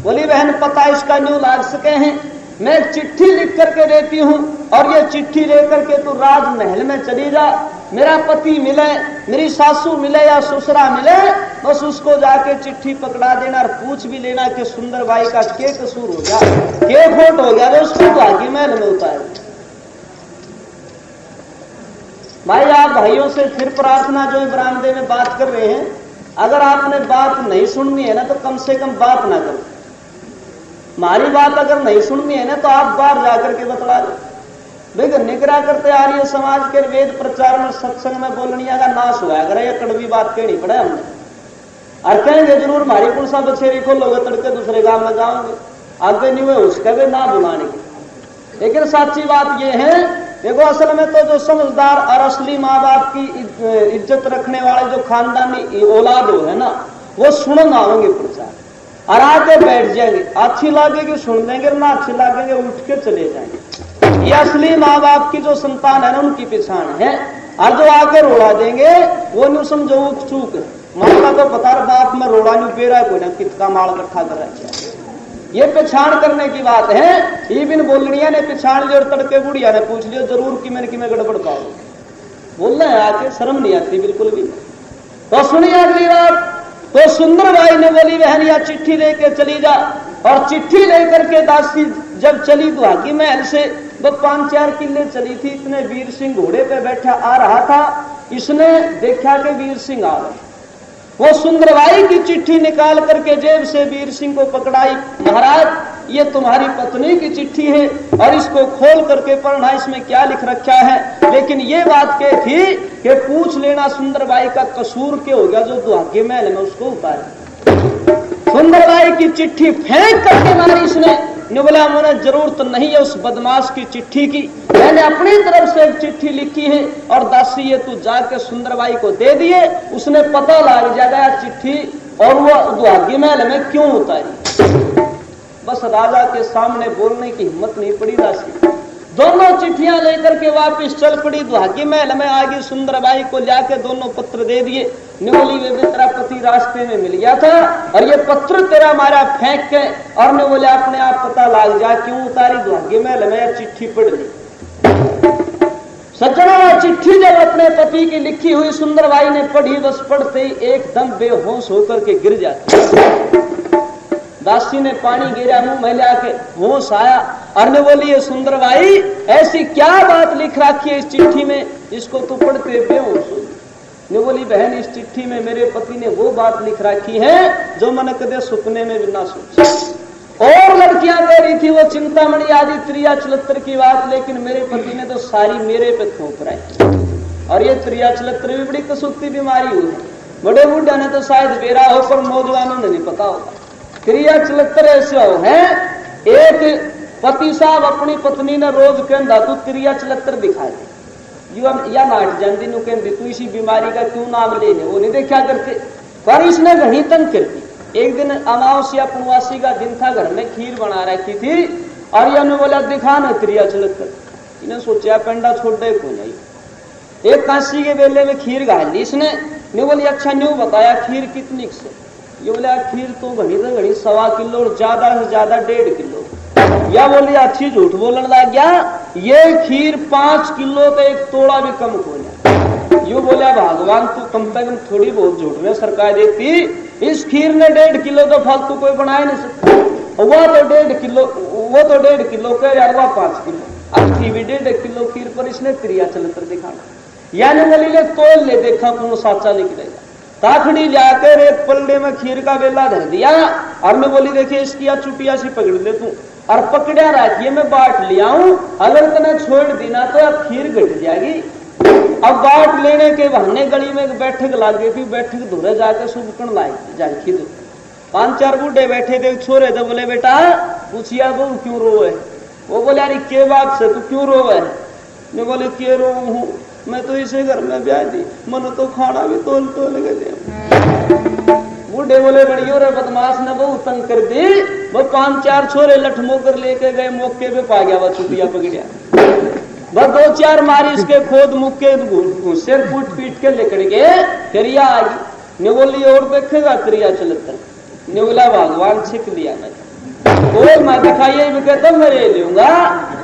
बोली बहन पता इसका न्यू लाग सके हैं मैं एक चिट्ठी लिख करके देती हूँ और ये चिट्ठी लेकर के तू राजमहल में चली जा मेरा पति मिले मेरी सासू मिले या ससुरा मिले बस उसको जाके चिट्ठी पकड़ा देना और पूछ भी लेना कि सुंदरबाई का क्या कसूर हो गया क्या खोट हो गया तो उसको भागी महल में उतार भाई आप भाइयों से फिर प्रार्थना जो बरामदे में बात कर रहे हैं अगर आपने बात नहीं सुननी है ना तो कम से कम बात ना करो हमारी बात अगर नहीं सुननी है ना तो आप बाहर जाकर के बतला दो भाई निगरा करते आर्य समाज के वेद प्रचार में सत्संग में बोलनिया का नाश हुआ अगर ये कड़वी बात कहनी पड़े हमने और कहेंगे जरूर हमारी कुलसा बछेरी खोलोगे तड़के दूसरे गांव में जाओगे आगे नहीं हुए उसके भी ना बुलाने की लेकिन सच्ची बात यह है देखो असल में तो जो समझदार और असली माँ बाप की इज्जत रखने वाले जो खानदानी औलाद हो है ना वो सुन आवेंगे प्रचार और आके बैठ जाएंगे अच्छी लागेगी सुन देंगे ना अच्छी लागेंगे उठ के चले जाएंगे ये असली माँ बाप की जो संतान है ना उनकी पहचान है और जो आके रोड़ा देंगे वो नहीं समझो चूक माँ का तो पता बाप में रोड़ा नहीं पे रहा है कोई ना कितना माल इकट्ठा कर रहा है ये पहचान करने की बात है ये बिन बोलनिया ने पहचान लिया और तड़के बुढ़िया ने पूछ लिया जरूर कि मैंने कि मैं गड़बड़ पाऊंगा बोलना है आके शर्म नहीं आती बिल्कुल भी तो सुनिए अगली बात तो सुंदरबाई ने बोली बहन या चिट्ठी लेके चली जा और चिट्ठी लेकर के दासी जब चली दुहागी महल से वो 5-4 किले चली थी इतने वीर सिंह घोड़े पे बैठा आ रहा था इसने देखा कि वीर सिंह आ रहे वो सुंदरबाई की चिट्ठी निकाल करके जेब से वीर सिंह को पकड़ाई महाराज ये तुम्हारी पत्नी की चिट्ठी है और इसको खोल करके पढ़ना इसमें क्या लिख रखा है लेकिन ये बात क्या थी कि पूछ लेना सुंदरबाई का कसूर क्या हो गया जो दुहागे महल में उसको उतारे सुंदरबाई की चिट्ठी फेंक करके मारी इसने बोला मुझे जरूरत नहीं है उस बदमाश की चिट्ठी की मैंने अपनी तरफ से एक चिट्ठी लिखी है और दासी ये तू जाके सुंदरबाई को दे दिए उसने पता लग जाएगा चिट्ठी और वो दुहागी महल में क्यों उतारी बस राजा के सामने बोलने की हिम्मत नहीं पड़ी दासी दोनों चिट्ठियां लेकर के वापस चल पड़ी दुहागी महल में आगे सुंदरबाई को जाके दोनों पत्र दे दिए निवली वे तेरा पति रास्ते में मिल गया था और ये पत्र तेरा मारा फेंक के और ने बोले अपने आप पता लग जा क्यों उतारी दुहागी महल में चिट्ठी पढ़ ली सज्जनों चिट्ठी जब अपने पति की लिखी हुई सुंदरबाई ने पढ़ी बस पढ़ते ही एकदम बेहोश होकर के गिर जाती दासी ने पानी गिरा मुंह में लाके होश आया और ने बोली ये सुंदरबाई ऐसी क्या बात लिख रखी है इस चिट्ठी में इसको तू पढ़ते बेहोश हो ने बोली बहन इस चिट्ठी में मेरे पति ने वो बात लिख रखी है जो मैंने कदे सपने में भी ना सोची और लड़कियां कह रही थी वो चिंतामणि आदि 73 की बात लेकिन मेरे पति ने तो सारी मेरे पे थोप रही और ये त्रियाचलत्र भी बड़ी कसूती बीमारी हुई है। बड़े बूढ़ा ने तो शायद बेरा हो, पर नौजवानों ने नहीं पता होगा। त्रियाचलत्र ऐसे हो है, एक पति साहब अपनी पत्नी ने रोज कहता तू त्रियाचलत्र दिखा दे, या नाट जानती नु कहती तू इसी बीमारी का क्यों नाम लेने, वो नहीं देखा करते। पर इसने घनी तंग करती। एक दिन अमावस्या पुनवासी का दिन था, घर में खीर बना रखी थी और यह बोला दिखा ना त्रियाचलत्र। इन्हें सोचा पेंडा छोड़ दे को नहीं। एक काशी के बेले में खीर गाल ली इसने, नहीं बोली अच्छा न्यू बताया खीर कितनी से, ये बोला खीर तो घनी तो घनी 1.25 किलो और ज्यादा से ज्यादा 1.5 किलो। या बोली अच्छी झूठ बोलने लग गया, ये खीर 5 किलो तो एक तोड़ा भी कम हो जाए। यू बोला भगवान तू कम से कम थोड़ी बहुत झूठ में सरकार देती, इस खीर ने 1.5 किलो तो फालतू कोई बना नहीं सकता। वो तो 1.5 किलो, वो तो 1.5 किलो कह रहा, वह 5 किलो, अच्छी भी 1.5 किलो खीर पर इसने त्रियाचलत्र दिखाना। यानी बोली ले तोल ले देखा कौन साचा निकलेगा। ताखड़ी जाकर एक पलड़े में खीर का बेला धर दिया और मैं बोली देखिए इसकी या चुटिया सी पकड़ ले तू, और पकड़ा रखिए मैं बांट लिया हूं, अगर तने छोड़ देना तो अब खीर घट जाएगी। अब बांट लेने के बहाने गली में एक बैठक लग गई थी, बैठक धुरे जाकर सुबकन लाई जाए। 5-4 बूढ़े बैठे थे, छोरे तो बोले बेटा पूछिया बहू क्यों रोए। वो बोले अरे के बात से तू क्यों रोए। मैं बोले के रो हूं, मैं तो इसे घर में ब्याह दी, मन तो खाना भी तोल के दे। बूढ़े बोले बड़ियों रे बदमाश ने बहुत तंग कर दी, वो 5-4 छोरे लठमो कर लेके गए, मौके पे पा गया, वह छुटिया पकड़िया, बस 2-4 मारी इसके खोद मुक्के सिर फूट पीट के लेकर गए। करिया आ गई, ने बोली और देखेगा त्रियाचलत्र, ने बोला भगवान छिक लिया मैं कोई मैं दिखाइए भी कहता मैं ले लूंगा।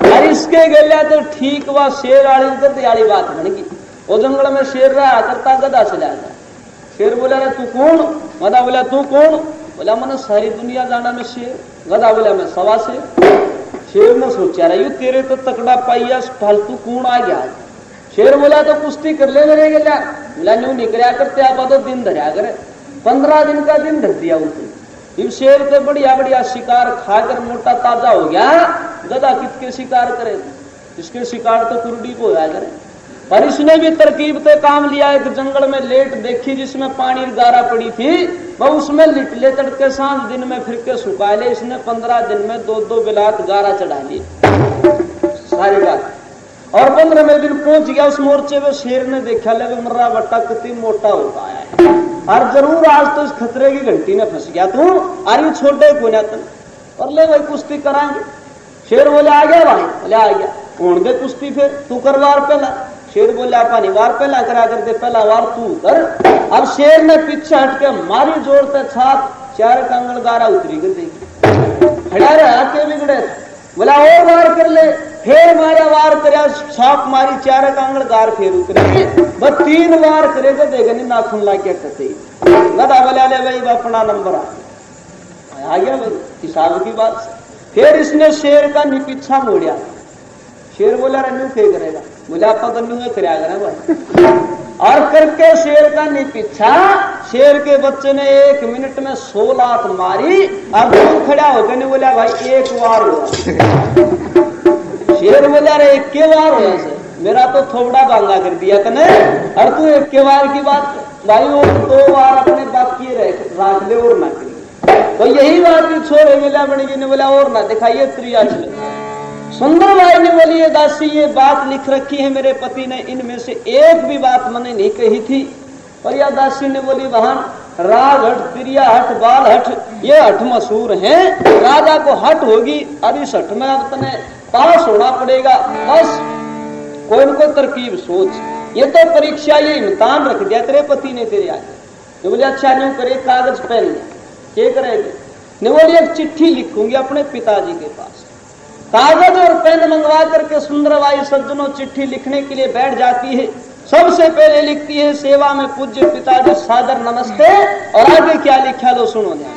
अरे इसके गलिया तो ठीक वह शेर वाली उधर वाली बात बन गई। वो जंगल में शेर रहा करता गधा से जाता। शेर बोला रे तू कौन, गधा बोला तू कौन, बोला मैंने सारी दुनिया जाना मैं शेर, गधा बोला मैं 1.25 शेर। शेर ने सोचा रहा यू तेरे तो तकड़ा पाइया फालतू कौन आ गया। शेर बोला तो कुश्ती कर ले मेरे गलिया, बोला न्यू निकलिया करते आप तो दिन धरिया करे। 15 दिन का दिन धर दिया उसने। इस शेर से बढ़िया बढ़िया शिकार खाकर मोटा ताजा हो गया। गधा कितके शिकार करे, इसके शिकार तो कुर्डी को होया करे। पर इसने भी तरकीब से काम लिया। एक जंगल में लेट देखी जिसमें पानी गारा पड़ी थी, वह उसमें लिटले तड़के सांझ दिन में फिर के सुखा ले। इसने 15 दिन में 2-2 बिलात गारा चढ़ा ली सारी बात। और 15वें दिन पहुंच गया उस मोर्चे में। शेर ने देखा लगे मर्रा बट्टा कितनी मोटा होता है, और जरूर आज तो इस खतरे की घंटी में फंस गया तू, अरे छोटे को ना तन और ले भाई कुश्ती कराएंगे। शेर बोले आ गया भाई, बोले आ गया, कौन दे कुश्ती फिर तू कर वार पहला। शेर बोले पानी वार पहला करा कर दे, पहला वार तू कर। अब शेर ने पीछे हट के मारी जोर से छाप, 4 कंगल गारा उतरी कर देगी। खड़ा रहा के बिगड़े, बोला और वार कर ले, फिर मारा वार करे, छाप मारी 4 कांगड़ गार फिर उतरे, बस 3 बार करेगा देगा नहीं नाखून ला के कते। गधा बोला ले भाई अपना नंबर आ गया भाई हिसाब की बात से। फिर इसने शेर का पीछा मोड़िया। शेर बोला रन्यू क्या करेगा, बोला आप तो न्यू कर भाई। और करके शेर का पीछा, शेर के बच्चे ने 1 मिनट में 100 लात मारी। अब दूर खड़ा होकर नहीं बोला भाई एक बार हुआ। शेर बोला रे 1 बार हुआ से मेरा तो थोबड़ा बांगा कर दिया तने, और तू 1 बार की बात भाई वो 2 बार अपने बात किए राख दे और ना करिए। तो यही बात छोरे मिला बनेगी ने बोला और ना दिखाइए त्रियाचलत्र। सुंदर भाई ने बोली ये दासी ये बात लिख रखी है मेरे पति ने, इनमें से एक भी बात मैंने नहीं कही थी। और यह दासी ने बोली बहन राग हट, त्रिया हट, बाल हट, ये हट मशहूर हैं। राजा को हट होगी और इस हट में अब तने पास होना पड़ेगा। बस कोई न कोई तरकीब सोच, ये तो परीक्षा ये इम्तिहान रख दिया तेरे पति ने तेरे आगे। तो बोले अच्छा नहीं करे, कागज पेन लिया, क्या करेगी। नहीं बोली एक चिट्ठी लिखूंगी अपने पिताजी के पास। कागज और पेन मंगवा करके सुंदरबाई सज्जनों चिट्ठी लिखने के लिए बैठ जाती है। सबसे पहले लिखती है सेवा में पूज्य पिताजी सादर नमस्ते, और आगे क्या लिखा लो सुनो ध्यान।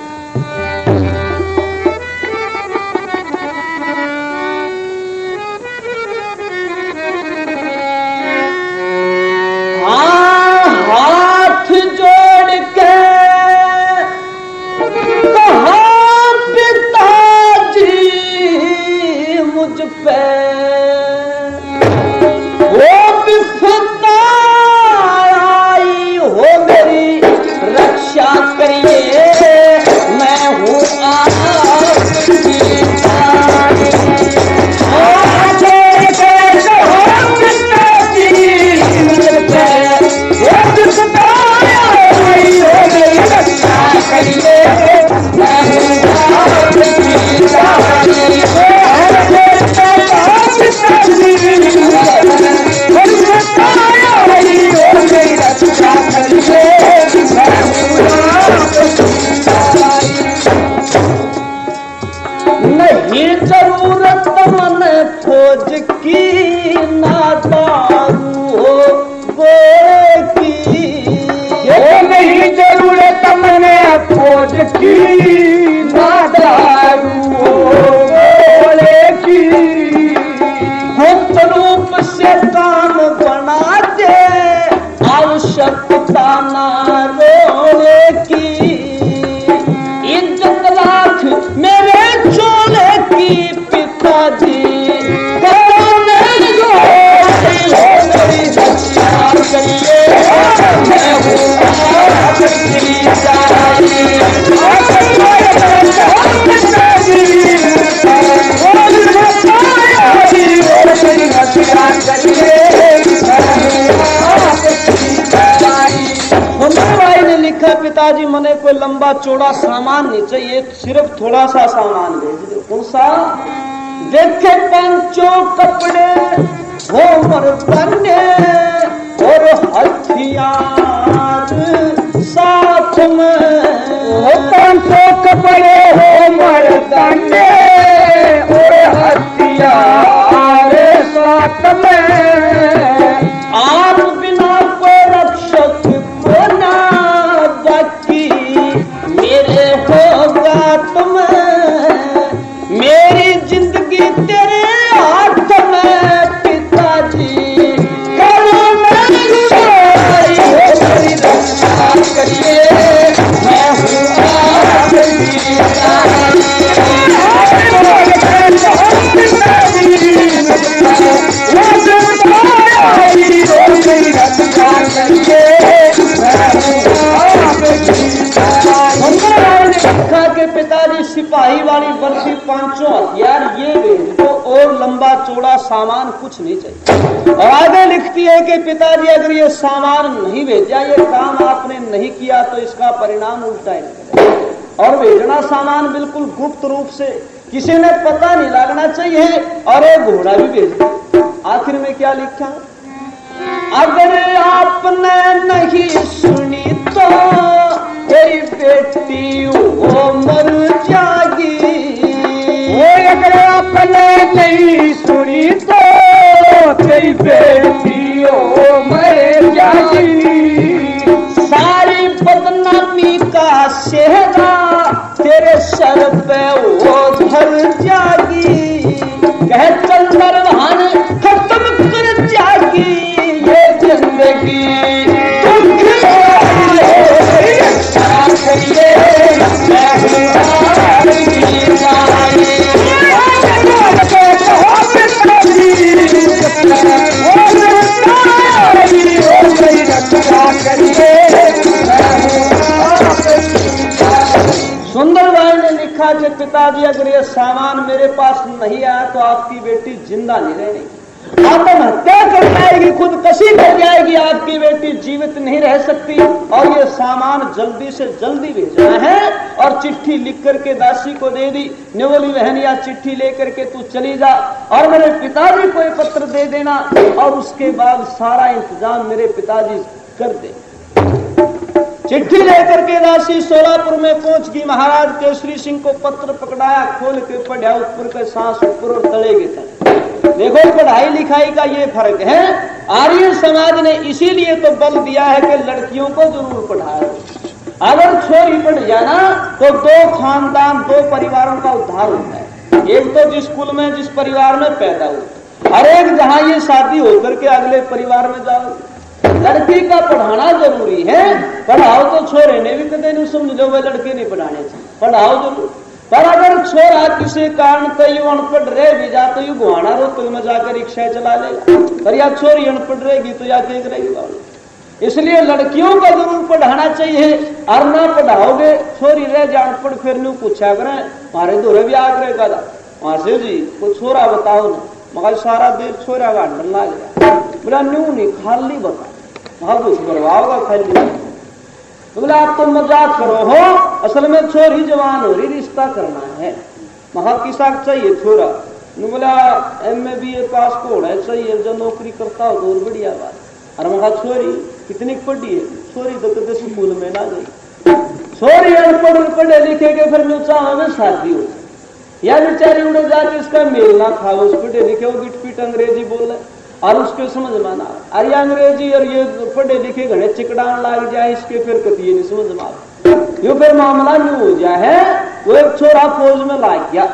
हाथ जोड़ के कहा पिताजी मुझ पे वो विफता ताना रोने की, इज्जत लाख मेरे चोले की पिताजी ने लिखा, पिताजी मने कोई लंबा चौड़ा सामान नहीं चाहिए, सिर्फ थोड़ा सा सामान भेज दो। कौन सा? देखे पंचों कपड़े हो मर्दाने और हथियार साथ में, पंचों कपड़े हो मर्दाने और हथियार साथ में, आप बिना कोई रक्षक को ना बाकी मेरे होगा तुम, मेरी जिंदगी तेरे हाथ में पिताजी, करो मेरी रक्षा करिए, मैं हूँ आपकी के पिताजी सिपाही वाली वर्दी, पांचों हथियार ये भेज दो और लंबा चौड़ा सामान कुछ नहीं चाहिए। और आगे लिखती है कि पिताजी अगर ये सामान नहीं भेजा, ये काम आपने नहीं किया तो इसका परिणाम उल्टा ही निकलेगा। और भेजना सामान बिल्कुल गुप्त रूप से, किसी ने पता नहीं लगना चाहिए, और एक घोड़ा भी भेज दो। आखिर में क्या लिखा? अगर आपने नहीं सुनी तो तेरी बेटी वो मर जाएगी, अगर आपने नहीं सुनी तो तेरी बेटी वो मर जाएगी, सारी बदनामी का सेहरा तेरे सर पे वो धर जाएगी, कह चल दरवान खत्म कर जाएगी ये जिंदगी, सुंदर भाई ने लिखा कि पिताजी अगर ये सामान मेरे पास नहीं आया तो आपकी बेटी जिंदा नहीं रहेगी, आत्महत्या कर जाएगी, खुदकशी कर जाएगी, आपकी बेटी जीवित नहीं रह सकती। और ये सामान जल्दी से जल्दी भेजना है। और चिट्ठी लिख करके दासी को दे दी, ने बोली बहन या चिट्ठी लेकर के तू चली जा और मेरे पिताजी को एक पत्र दे देना, और उसके बाद सारा इंतजाम मेरे पिताजी कर दे। चिट्ठी लेकर के दासी सोलापुर में पहुंच गई। महाराज केसरी सिंह को पत्र पकड़ाया, खोल के पढ़ा, ऊपर के सांस ऊपर और तले के तले। देखो पढ़ाई लिखाई का ये फर्क है। आर्य समाज ने इसीलिए तो बल दिया है कि लड़कियों को जरूर पढ़ाओ। अगर छोरी पढ़ जाना तो दो खानदान, दो परिवारों का उद्धार होता है। एक तो जिस कुल में, जिस परिवार में पैदा हो, और एक जहां ये शादी होकर के अगले परिवार में जाओ। लड़की का पढ़ाना जरूरी है। पढ़ाओ तो छोरे ने भी कदे नहीं समझ लो वे लड़के नहीं पढ़ाने चाहिए, पढ़ाओ जरूर। पर अगर छोरा किसी कारण कई अनपढ़ रह भी जा तो यू गुहाना रो तो में जाकर रिक्शा चला लेगा, पर या छोरी अनपढ़ रहेगी तो या देख रहेगी। इसलिए लड़कियों को जरूर पढ़ाना चाहिए। और ना पढ़ाओगे छोरी रह जा अनपढ़, फिर न्यू पूछा करें हमारे दोरे भी आग्रह का वहां से जी कोई छोरा बताओ ना, मगर सारा देश छोरा का डर ला गया। बोला न्यू नहीं खाली बता, वहां कुछ करवाओगा खाली। तो बोला आप तो मजाक करो हो, असल में छोरी जवान हो रही, रिश्ता करना है, महा किसा चाहिए छोरा। बोला MA BA पास को होना चाहिए, जो नौकरी करता हो तो और बढ़िया बात। और महा छोरी कितनी पढ़ी है? छोरी तो कदे स्कूल में ना गई, छोरी अनपढ़ पढ़े लिखे के फिर चाह में शादी हो, या बेचारी उड़े जाके इसका मेल ना खाओ, उस पढ़े लिखे वो गिट पिट अंग्रेजी बोले और उसके समझ में ना, अरे अंग्रेजी और ये पढ़े लिखे घने चिकड़ान लाग जाए, इसके फिर कतिये नहीं समझ में आ, यो फिर मामला न्यू हो जाए है। वो एक छोरा फौज में लाग गया,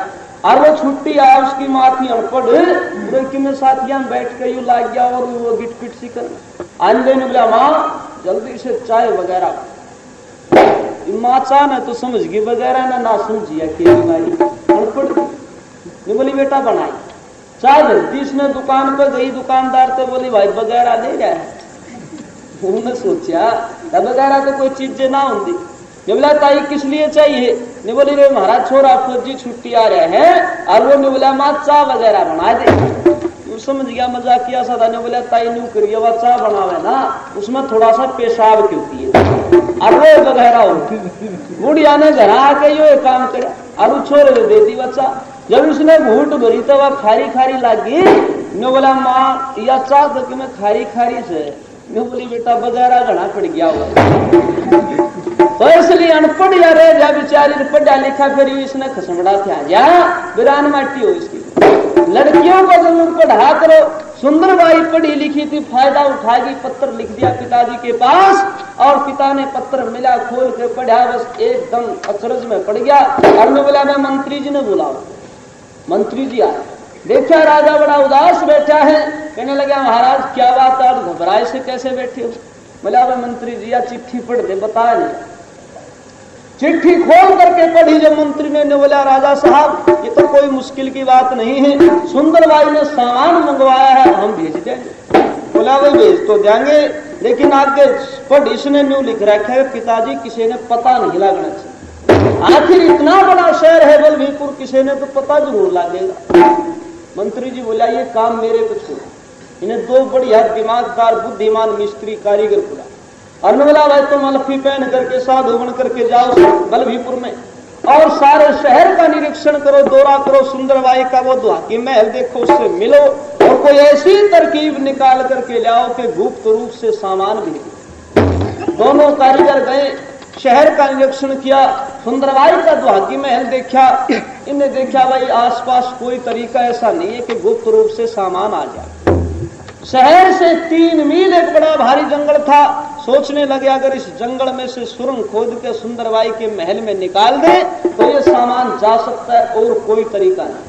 और वो छुट्टी आया, उसकी माँ थी अनपढ़, कि मैं साथिया में बैठ के यूं लाग गया और वो गिट पिट सी कर आंदे ने बोला माँ जल्दी से चाय वगैरह। माँ चाह ना तो समझ गई वगैरह ना समझिया कि बीमारी अनपढ़। बोली बेटा बनाई चाय धरती। इसने दुकान पे गई, दुकानदार से बोली भाई वगैरह दे जाए। उन्होंने सोचा वगैरह तो कोई चीज ना होती। ने बोला ताई किस लिए चाहिए? ने बोली रे महाराज छोरा फौजी छुट्टी आ रहे हैं और वो ने बोला माँ चाय वगैरह बना दे। वो समझ गया मजाक किया सदा। ने बोला ताई न्यू करिए वह चाय बनावे ना उसमें थोड़ा सा पेशाब क्यों किए और वो वगैरह होती। बुढ़िया ने घर आके यो एक काम करे और छोरे दे दी बच्चा। जब उसने घूट भरी तो वह खारी खारी लगी। ने बोला माँ या चाह तो कि मैं खारी खारी से। ने बोली बेटा वगैरह घना पड़ गया हुआ तो इसलिए अनपढ़ या रे जा बेचारी पढ़ा लिखा फिर इसने खसमड़ा था जा बिरान माटी हो इसकी। लड़कियों को जरूर पढ़ा करो। सुंदरबाई पढ़ी लिखी थी, फायदा उठागी, पत्र लिख दिया पिताजी के पास और पिता ने पत्र मिला, खोल के पढ़ा, बस एकदम अचरज में पड़ गया। और मैं बोला मैं मंत्री जी ने बुलाओ। मंत्री जी आए, देखा राजा बड़ा उदास बैठा है। कहने लगा महाराज क्या बात है, आप घबराए से कैसे बैठे हो? बोला मंत्री जी या चिट्ठी पढ़ दे, बताया नहीं। चिट्ठी खोल करके पढ़ी जब मंत्री ने बोला राजा साहब ये तो कोई मुश्किल की बात नहीं है, सुंदरबाई ने सामान मंगवाया है, हम भेज देंगे। बोला भाई भेज तो देंगे लेकिन आगे पढ़ इसने न्यू लिख रखा है पिताजी किसी ने पता नहीं लगना चाहिए। आखिर इतना बड़ा शहर है बलभीपुर, किसी ने तो पता जरूर लगेगा। मंत्री जी बोला ये काम मेरे को छोड़ो। इन्हें दो बढ़िया दिमागदार बुद्धिमान मिस्त्री कारीगर बुला और मैं बोला भाई तुम अलफी पहन करके साधु बन करके जाओ बलभीपुर में और सारे शहर का निरीक्षण करो, दौरा करो, सुंदरबाई का वो दुहाकी महल देखो, उससे मिलो और कोई ऐसी तरकीब निकाल करके लाओ कि गुप्त रूप से सामान भेजो। दोनों कारीगर गए, शहर का निरीक्षण किया, सुंदरबाई का दुहाकी महल देखा। इन्हें देखा भाई आसपास कोई तरीका ऐसा नहीं है कि गुप्त रूप से सामान आ जाए। शहर से 3 मील एक बड़ा भारी जंगल था। सोचने लगे अगर इस जंगल में से सुरंग खोद के सुंदरबाई के महल में निकाल दे तो ये सामान जा सकता है और कोई तरीका नहीं।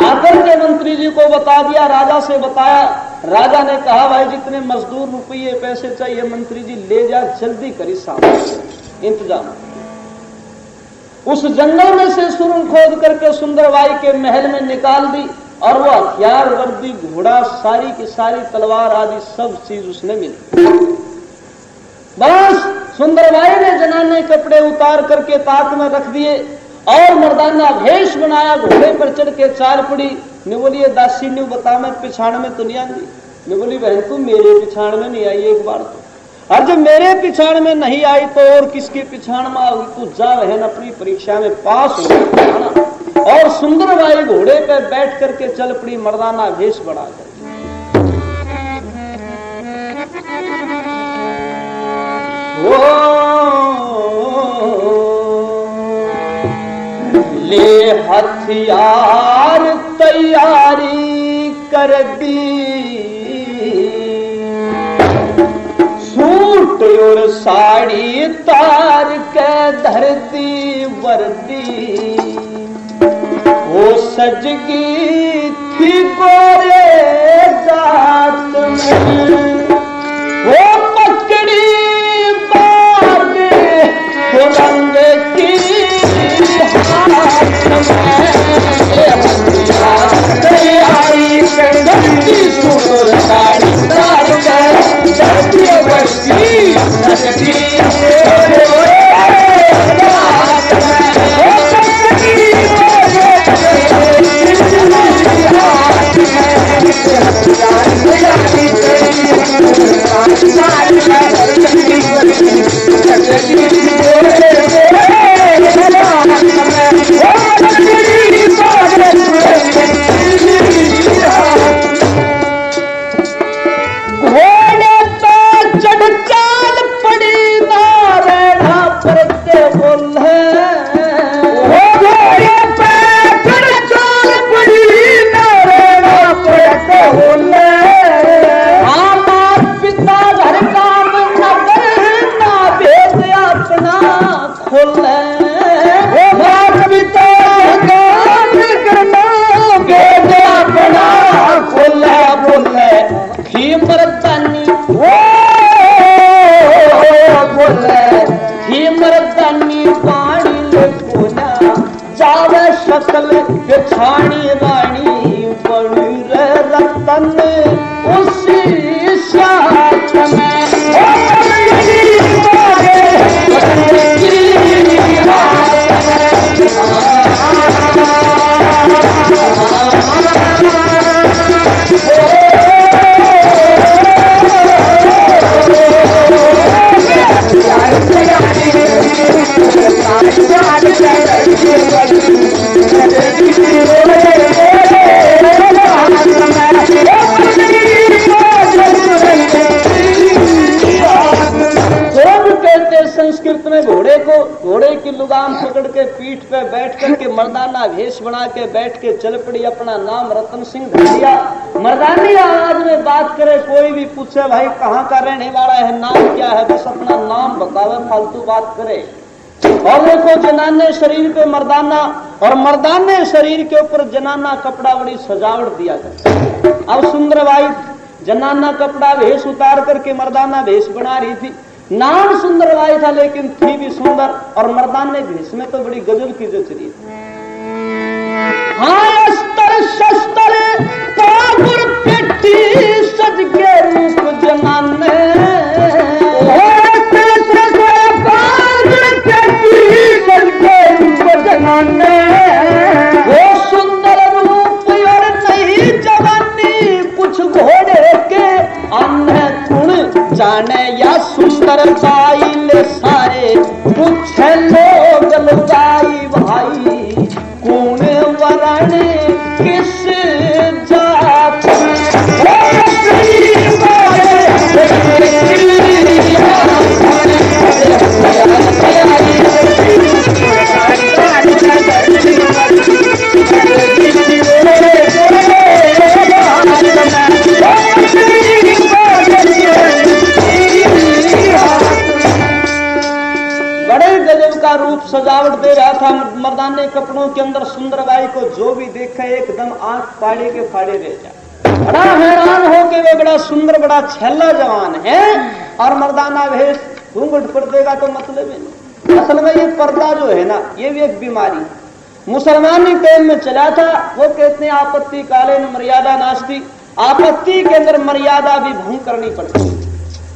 आकर के मंत्री जी को बता दिया, राजा से बताया। राजा ने कहा भाई जितने मजदूर रुपये पैसे चाहिए मंत्री जी ले जा, जल्दी करी सामान इंतजाम। उस जंगल में से सुरंग खोद करके सुंदरबाई के महल में निकाल दी और वो हथियार वर्दी घोड़ा सारी की सारी तलवार आदि सब चीज उसने मिली। बस सुंदरबाई ने जनाने कपड़े उतार करके ताक में रख दिए और मर्दाना भेष बनाया, घोड़े पर चढ़ के चाल पड़ी। ने बोली दासी ने बता मैं पिछाड़ में तो नहीं आती। ने बोली बहन तू मेरे पिछाड़ में नहीं आई एक बार तो, और जब मेरे पिछाड़ में नहीं आई तो और किसके पिछाड़ में आओगी? तू जा बहन अपनी परीक्षा में पास हो। और सुंदरबाई घोड़े पे बैठ करके चल पड़ी मर्दाना भेष बढ़ाकर। ले हथियार तैयारी कर दी, सूट और साड़ी तार के धर दी वर्दी। वो सजगी थी गोरे जात में, वो पकड़ी बात रंग की हाथ में, तैयारी करती सूट साड़ी तार के धरती वर्दी सजगी खोल संस्कृत में घोड़े की लुगाम पकड़ के पीठ पे बैठ करके मर्दाना भेष बना के बैठ के चल पड़ी, अपना नाम रतन सिंह धर दिया। मर्दानी आवाज में बात करे, कोई भी पूछे भाई कहाँ का रहने वाला है, नाम क्या है, बस अपना नाम बतावे, फालतू बात करे। और देखो जनाने शरीर पे मर्दाना और मर्दाने शरीर के ऊपर जनाना कपड़ा बड़ी सजावट दिया करता। अब सुंदरबाई जनाना कपड़ा भेष उतार करके मर्दाना भेष बना रही थी। नाम सुंदरबाई था लेकिन थी भी सुंदर, और मर्दाने भेष में तो बड़ी गजब की जच रही थी। हाँ अस्तर शस्त्र पागुर पेटी सज के रूप जनाने, वो सुंदर रूप और नहीं जवानी, कुछ घोड़े के अन्य गुण जाने या सुंदरताई ले सारे, कुछ लोग लुगाई भाई कौन वरण किस जात। रूप सजावट दे रहा था मर्दाने कपड़ों के अंदर। सुंदरबाई को जो भी देखे एकदम आंख फाड़े के फाड़े रह जाए, बड़ा हैरान हो के वे बड़ा सुंदर बड़ा छेला जवान है और मर्दाना भेष घूंघट पर्दे का तो मतलब ही नहीं। असल में ये पर्दा जो है ना, ये भी एक बीमारी है। मुसलमानी टाइम में चला था, वो कहते हैं आपत्ति काले न मर्यादा नास्ती, आपत्ति के अंदर मर्यादा भी भंग करनी पड़ती।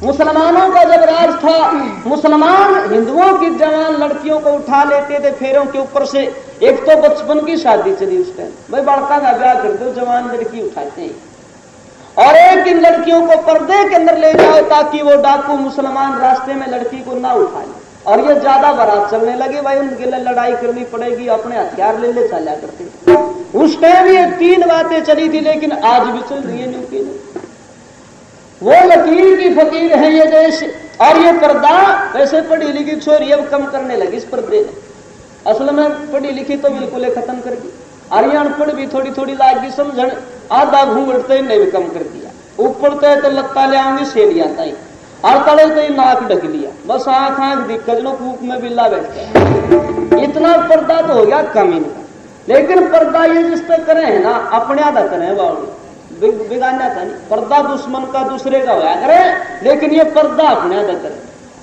मुसलमानों का जब राज था, मुसलमान हिंदुओं की जवान लड़कियों को उठा लेते थे फेरों के ऊपर से। एक तो बचपन की शादी चली उस टाइम, भाई बड़का का ब्याह कर दो, जवान लड़की उठाते हैं, और एक इन लड़कियों को पर्दे के अंदर ले जाओ ताकि वो डाकू मुसलमान रास्ते में लड़की को ना उठा ले। और ये ज्यादा बारात चलने लगे, भाई उनके लिए लड़ाई करनी पड़ेगी, अपने हथियार ले चला करते। उस टाइम ये 3 बातें चली थी, लेकिन आज भी चल रही है न्यूकी। वो लकीर की फकीर है ये देश। और ये पर्दा वैसे पढ़ी लिखी छोरी अब कम करने लगी इस पर्दे ने, असल में पढ़ी लिखी तो बिल्कुल खत्म कर दी। और अनपढ़ भी थोड़ी थोड़ी लागी समझण, आधा घूंघटते ने भी कम कर दिया। ऊपर तो लत्ता ले आऊंगी सेड़िया ताई, और तले तो नाक ढक लिया, बस आंख आंख दिक्कत लो, कूक में बिल्ला बैठ गया। इतना पर्दा तो हो गया कम इनका। लेकिन पर्दा ये जिस पे करे है ना, अपने आधा करे बावड़ी बिगाड़ना था नहीं। पर्दा दुश्मन का दूसरे का होया करे, लेकिन ये पर्दा अपने आधा करे।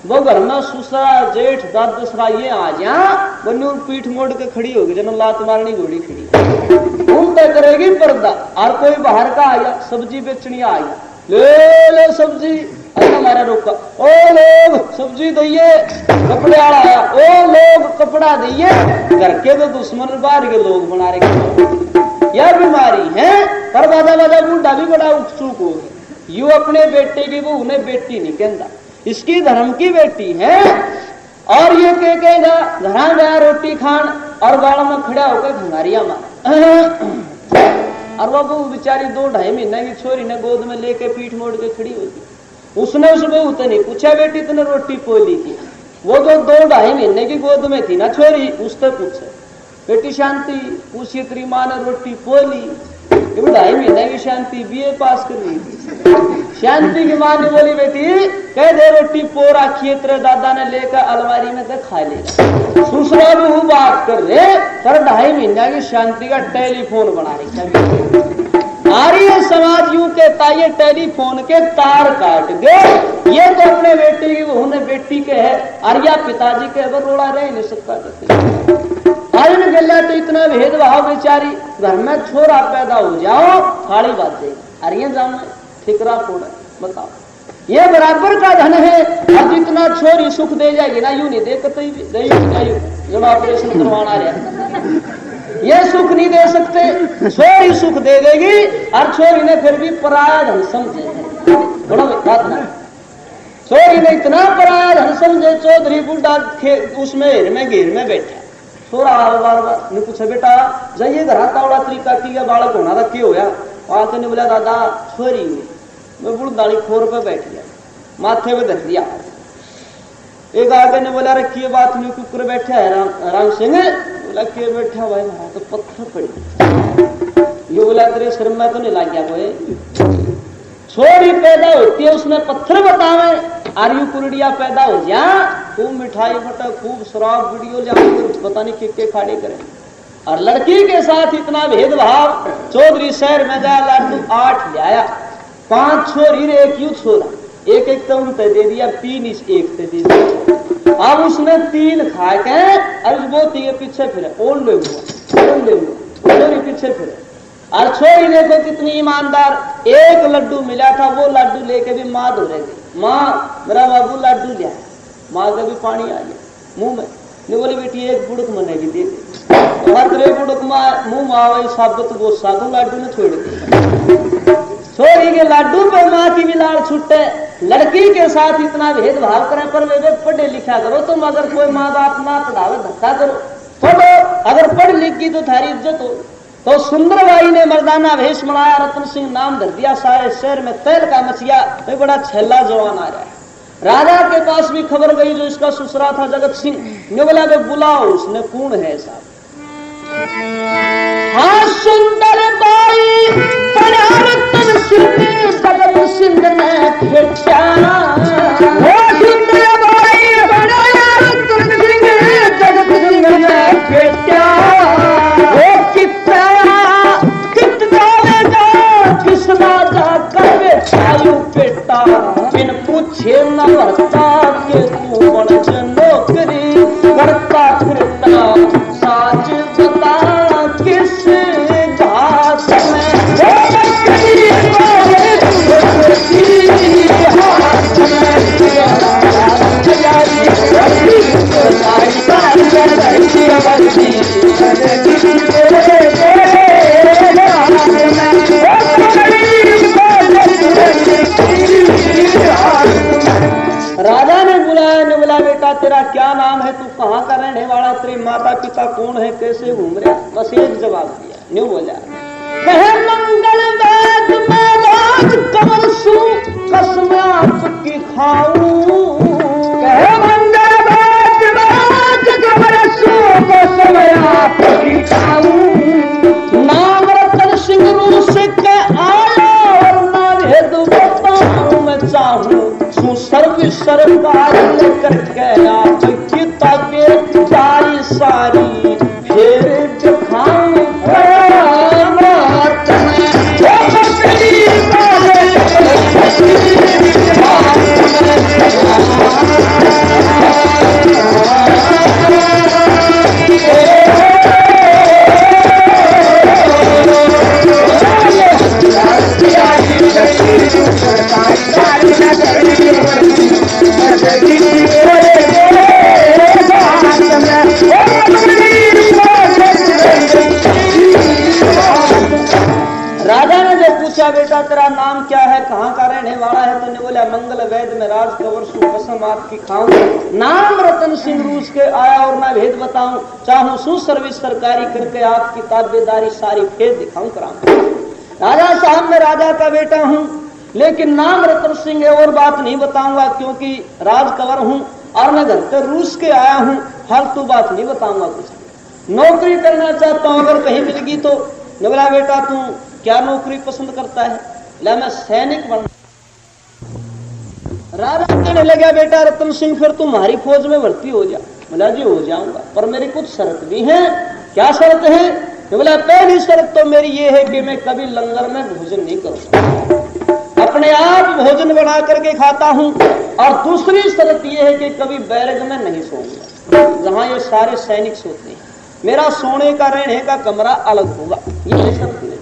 वो घर में सुसरा जेठ दाद दूसरा ये आ जा बन्नू पीठ मोड़ के खड़ी होगी, जन लात मारनी घोड़ी खड़ी उन पे करेगी पर्दा। और कोई बाहर का आया सब्जी बेचनी आया, ले सब्जी, अरे हमारा रोका, ओ लोग सब्जी दइए, कपड़े वाला आया, ओ लोग कपड़ा दइए। घर के तो दुश्मन बाहर के लोग बना रहे। यह बीमारी है। पर बाजा बूढ़ा भी बड़ा उत्सुक हो गया, यू अपने बेटे की वो उन्हें बेटी नहीं कहता, इसकी धर्म की बेटी है। और ये कहेगा घरा गया रोटी खान, और बाड़ में खड़ा होकर भंगारिया मारा। और वो बहू बेचारी 2-2.5 महीने की छोरी ने गोद में लेके पीठ मोड़ के खड़ी होती। उसने उस बहू से नहीं पूछा बेटी तुमने रोटी पोली थी, वो तो 2-2.5 महीने की गोद में थी ना छोरी, उससे पूछे बेटी शांति, पूछिए तेरी माँ ने रोटी पोली। 2.5 महीने की शांति BA पास कर रही थी। शांति की माँ ने बोली बेटी कह दे रोटी पो रखी तेरे दादा ने लेकर अलमारी में तक खा लेगा। दूसरा भी वो बात कर रहे, पर 2.5 महीने की शांति का टेलीफोन बना रही। आर्य समाज यूं कहता ये टेलीफोन के तार काट गए, ये तो अपने बेटे की बहू ने बेटी के है, आर्या पिताजी के अब रोड़ा रह नहीं सकता। आयन गला तो इतना भेदभाव बेचारी, घर में छोरा पैदा हो जाओ थाली बात जाएगी, अरे जाओ ठिकरा फोड़ा, बताओ ये बराबर का धन है। अब जितना छोरी सुख दे जाएगी ना, यूं नहीं देखते जब ऑपरेशन करवाना रहा, ये सुख नहीं दे सकते, छोरी सुख दे देगी। और छोरी ने फिर भी पराया धन समझे, बड़ा बात ना, छोरी ने इतना पराया धन समझे। चौधरी बुढ़ा उसमें घेर में बैठा, छोरा बार ने पूछा बेटा जाइए घर तावड़ा तरीका की बालक होना था क्यों होया? आके ने बोला दादा छोरी हुई, मैं बुढ़ दाड़ी खोर पे बैठ गया, माथे पे धर दिया, एक आगे ने बोला, अरे की बात नहीं, कुकर बैठा है राम सिंह? बोला के बैठा भाई, वहां तो पत्थर पड़ी। ये बोला, तेरे सिर में तो नहीं लग गया कोई? छोरी पैदा होती है उसमें पत्थर बतावे, आर्यू कुरडिया पैदा हो जा, खूब मिठाई फटा, खूब शराब वीडियो जा, पता नहीं के खाड़े करे। और लड़की के साथ इतना भेदभाव, चौधरी शहर में जा लड्डू 8 ले आया, 5 छोरी रे, एक यू छोरा, एक एक तो उनते दे दिया, 3 इस एक ते दे दिया। अब उसने 3 खा के और वो के पीछे फिरे, ओल ले हुआ, छोरी पीछे फिरे। और छोरी देखो कितनी ईमानदार, एक लड्डू मिला था, वो लड्डू लेके भी माँ धो रही, माँ मेरा बाबू लड्डू लिया, माँ का भी पानी आ गया मुंह में। नहीं बोली, बेटी एक बुड़क मने की दे दे, हर तरह बुड़क मुंह में आवे साबत वो साधु लड्डू ने छोड़ दिया। छोरी के लड्डू पे माँ की भी लाड़ छुट्टे। लड़की के साथ इतना भेदभाव करें, पर वे पढ़े लिखा करो तुम, अगर कोई माँ बाप ना पढ़ावे धक्का करो, पढ़ो, अगर पढ़ लिख गई तो थारी इज्जत हो। तो सुंदरबाई ने मर्दाना भेष बनाया, रतन सिंह नाम धर दिया, सारे शहर में तेल का मचिया, तो बड़ा छेला जवान आ रहा है। राजा के पास भी खबर गई, जो इसका ससुरा था जगत सिंह ने बोला, बुलाओ, उसने कौन है साहब? हाँ सुंदरबाई बड़ा रतन सिंह, जगत सिंह ने भेजा, वो सुंदरबाई बड़ा रतन सिंह, जगत सिंह ने भेजा, वो बेटा बिन पूछे न भरता के तू बन नौकरी करता फिरता, साच बता किस घास में राजा ने बुलाया, ने बोला, बेटा तेरा क्या नाम है, तू कहाँ का रहने वाला, तेरे माता पिता कौन है, कैसे घूम रहे? बस एक जवाब दिया, न्यू बोला, कहे मंगल वेद में राज कमर सू, कसम आपकी खाऊं, कहे मंगल वेद में राज कमर सू, कसम आपकी खाऊं, नाम रतन सिंह रूस के आया, और ना भेद बताऊं मैं चाहूं, सरकार लेकर के आपकी ताकि सारी सारी फिर दिखाऊं बेटा तेरा नाम क्या है, कहाँ का रहने वाला है? तो ने बोला, मंगल वैद में राज कवर सु, कसम आपकी खाऊं, नाम रतन सिंह रूस के आया, और ना भेद बताऊं, चाहूं सु सर्विस सरकारी करके आपकी ताबेदारी सारी फेर दिखाऊं कराऊं। राजा साहब मैं राजा का बेटा हूं, लेकिन नाम रतन सिंह है, और बात नहीं बताऊंगा क्योंकि राज कवर हूं, और मैं घर से रूस के आया हूं, फालतू बात नहीं बताऊंगा कुछ। नौकरी करना चाहता हूं, अगर कहीं मिल गई तो। ने बोला, बेटा तू क्या नौकरी पसंद करता है? ला मैं सैनिक बन। राजा कहने लगा, बेटा रतन सिंह फिर तुम्हारी फौज में भर्ती हो जा। बोला, जी हो जाऊंगा, पर मेरी कुछ शर्त भी है। क्या शर्त है? बोला, पहली शर्त तो मेरी ये है कि मैं कभी लंगर में भोजन नहीं करूंगा, अपने आप भोजन बना करके खाता हूं, और दूसरी शर्त यह है कि कभी बैरक में नहीं सोऊंगा, जहां ये सारे सैनिक सोते हैं, मेरा सोने का रहने का कमरा अलग होगा, ये शर्त है।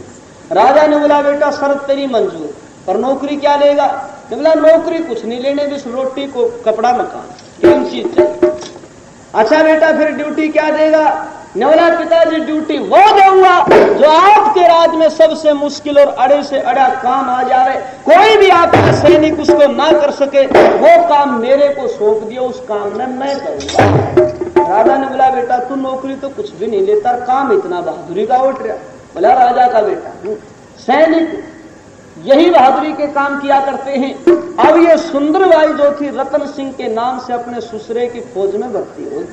राजा ने बोला, बेटा शर्त तेरी मंजूर, पर नौकरी क्या लेगा? ने बोला, नौकरी कुछ नहीं लेने, बस रोटी को कपड़ा मकान, तीन चीज चाहिए। अच्छा बेटा फिर ड्यूटी क्या देगा? ने बोला, पिताजी ड्यूटी वो दूंगा जो आपके राज में सबसे मुश्किल और अड़े से अड़ा काम आ जाए, कोई भी आपका सैनिक उसको ना कर सके, वो काम मेरे को सौंप दिया, उस काम में मैं करूंगा। राजा ने बोला, बेटा तू नौकरी तो कुछ भी नहीं लेता, काम इतना बहादुरी का उठ रहा। बोला, राजा का बेटा सैनिक यही बहादुरी के काम किया करते हैं। अब ये सुंदरबाई जो थी रतन सिंह के नाम से अपने ससुरे की फौज में भर्ती हुई।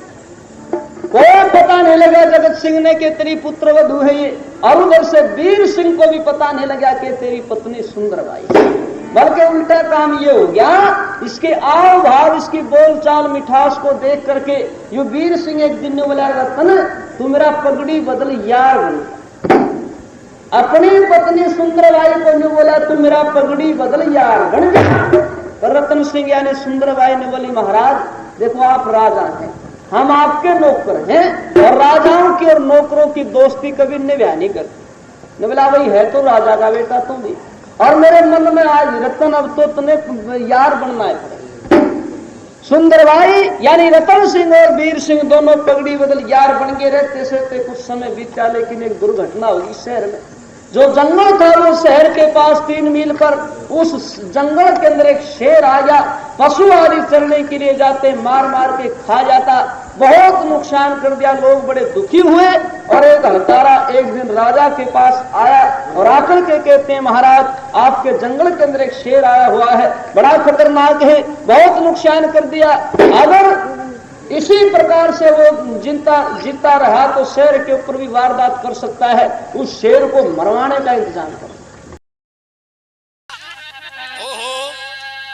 कोई पता नहीं लगा जगत सिंह ने कि तेरी पुत्र वधू है ये, और उधर से वीर सिंह को भी पता नहीं लगा कि तेरी पत्नी सुंदरबाई, बल्कि उल्टा काम ये हो गया, इसके आव भाव, इसकी बोलचाल मिठास को देख करके ये वीर सिंह एक दिन ने बोला, रतन तू मेरा पगड़ी बदल यार बन। अपनी पत्नी सुंदरबाई को नहीं बोला तू मेरा पगड़ी बदल यार बन जा। पर रतन सिंह यानी सुंदरबाई ने बोली, महाराज देखो आप राजा हैं, हम आपके नौकर हैं, और राजाओं की और नौकरों की दोस्ती कभी निभा नहीं करती। ने बोला भाई है तो राजा का बेटा तुम भी, और मेरे मन में आज रतन अब तो तुम्हें यार बनना है। सुंदरबाई यानी रतन सिंह और वीर सिंह दोनों पगड़ी बदल यार बन के रहते से कुछ समय बीता, लेकिन एक दुर्घटना हुई शहर में। जो जंगल था वो शहर के पास 3 मील पर, उस जंगल के अंदर एक शेर आ गया। पशु आदि चरने के लिए जाते, मार मार के खा जाता, बहुत नुकसान कर दिया। लोग बड़े दुखी हुए और एक हलकारा एक दिन राजा के पास आया और आकर के कहते हैं, महाराज आपके जंगल के अंदर एक शेर आया हुआ है, बड़ा खतरनाक है, बहुत नुकसान कर दिया। अगर इसी प्रकार से वो जीता रहा तो शेर के ऊपर भी वारदात कर सकता है, उस शेर को मरवाने का इंतजाम करो। ओहो,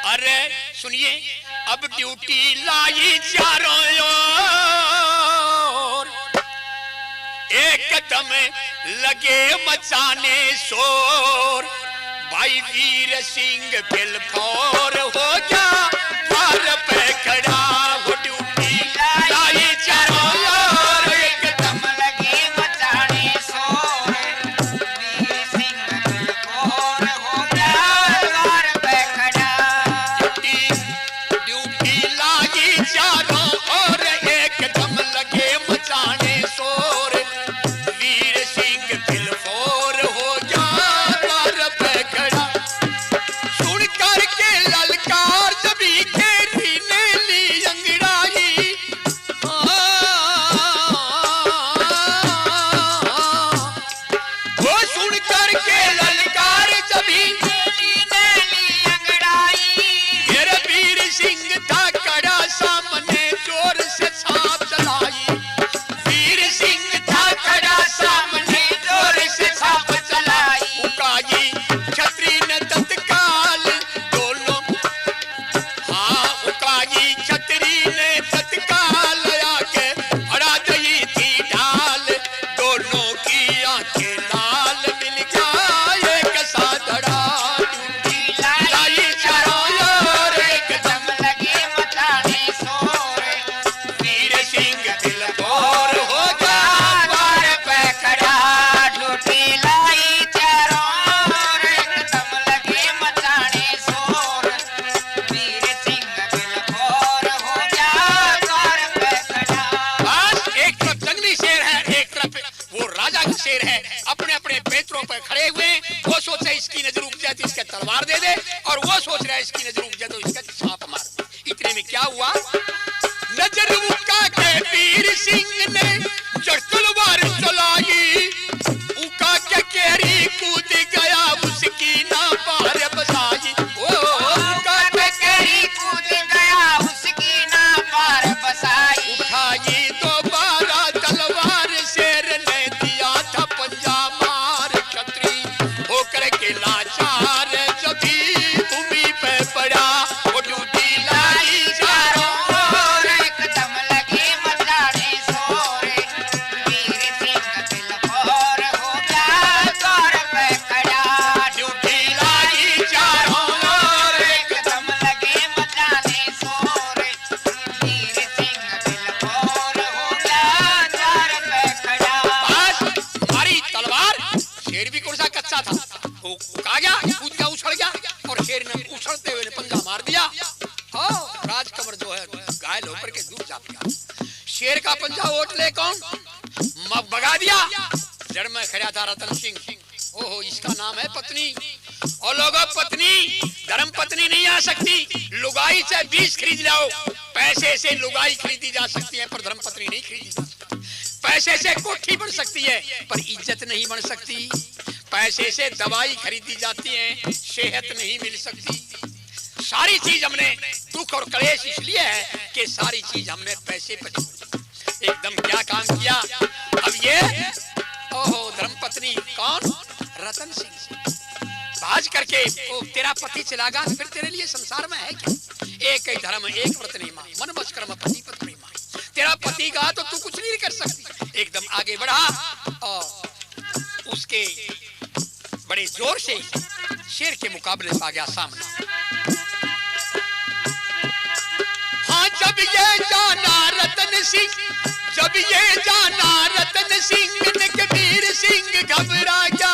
अरे सुनिए, अब ड्यूटी लाई चारों ओर, एकदम लगे मचाने शोर। भाई वीर सिंह बिलफोर हो गया द्वार पे खड़ा, वो ड्यूटी लाई चारों ओर, एकदम लगे मचाने शोर। वीर सिंह बिलफोर हो गया द्वार पे खड़ा, ड्यूटी लाई चारों ओर, एकदम लगे मचाने शोर। वीर सिंह बिलफोर हो गया द्वार पे खड़ा, सुन करके ललकार जबी घेरी ने ली अंगड़ाई। वो सुन करके ललकार जबी घेरी ने ली अंगड़ाई। मेरे वीर सिंह था कड़ा सामने जोर से छाप चलाई। वीर सिंह था कड़ा सामने जोर से छाप चलाई। उकाई छतरी ने तत्काल दोनों, हाँ उकाई छतरी ने तत्काल आके अड़ा गई थी ढाल। दोनों की आंखें लाल मिल गया एक साथ अड़ा, ड्यूटी लाई चारों ओर, एकदम लगे मचाने शोर। वीर सिंह बिलफोर हो गया द्वार पे खड़ा, ड्यूटी लाई चारों ओर, एकदम लगे मचाने शोर। वीर सिंह बिलफोर हो गया द्वार पे खड़ा। बस एक तरफ जंगली शेर है, एक तरफ वो राजा का शेर है, अपने अपने पैतरों पर खड़े हुए। वो सोचे इसकी नजर रुक जाए तो इसका तलवार दे दे, और वो सोच रहा है इसकी नजर रुक जाए तो इसका छाप मार दे। इतने में क्या हुआ, नजर उका के वीर सिंह ने जड़ तलवार चलाई। उका के केरी कूद गया उसकी ना पार बसाई। उका के केरी कूद गया उसकी ना पार बसाई। उठाई दोबारा तलवार शेर ने दिया था पंजा मार। छतरी होकर के लाचार जभी भूमि पे पड़ा, वो ड्यूटी लाई चारों ओर, एकदम लगे मचाने शोर। वीर सिंह बिलफोर हो गया द्वार पे खड़ा, ड्यूटी लाई चारों ओर, एकदम लगे मचाने शोर। वीर सिंह बिलफोर हो गया द्वार पे खड़ा। बस मारी तलवार, शेर भी कौन सा कच्चा था, वो आ गया, कूद गया, उछल गया, और शेर ने उछलते हुए पंजा मार दिया। राजकमर जो है घायल होकर के दूर जा गया। शेर का पंजा ओट ले कौन भगा दिया। जड़ में खड़ा था रतन सिंह। ओहो, इसका नाम है पत्नी। और लोगों, पत्नी धर्म पत्नी नहीं आ सकती। लुगाई से बीज खरीद लाओ, पैसे से लुगाई खरीदी जा सकती है पर धर्म पत्नी नहीं खरीदी जा सकती। पैसे से कोठी बन सकती है पर इज्जत नहीं बन सकती। पैसे से दवाई खरीदी जाती है, सेहत नहीं मिल सकती। सारी चीज हमने दुख और क्लेश इसलिए है कि सारी चीज हमने पैसे पर एकदम क्या काम किया। अब ये ओहो धर्मपत्नी कौन, रतन सिंह भाज करके ओ तेरा पति चला गया, फिर तेरे लिए संसार में है क्या? एक ही धर्म एक व्रत नहीं मां, मन बस कर्म पति पत्नी मां। तेरा पति कहा तो तू कुछ नहीं कर सकती। एकदम आगे बढ़ा और उसके बड़े जोर से शेर के मुकाबले आ गया सामने। हाँ जब ये जाना रतन सिंह, जब ये जाना रतन सिंह ने कबीर सिंह घबरा गया।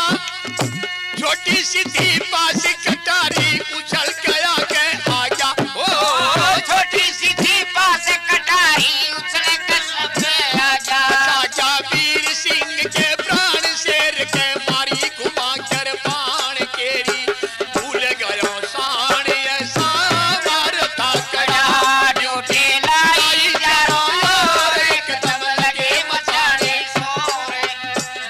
छोटी सी थी पास कटारी उछल गया के आ गया। ओ छोटी सी थी पास कटारी उछल के सब आ जा। राजा वीर सिंह के प्राण शेर के मारी घुमा कर बाण केरी भूल गयो शान ऐसा मारता कड़ा। ड्यूटी लाई जारो एकदम लगे मचाने शोर।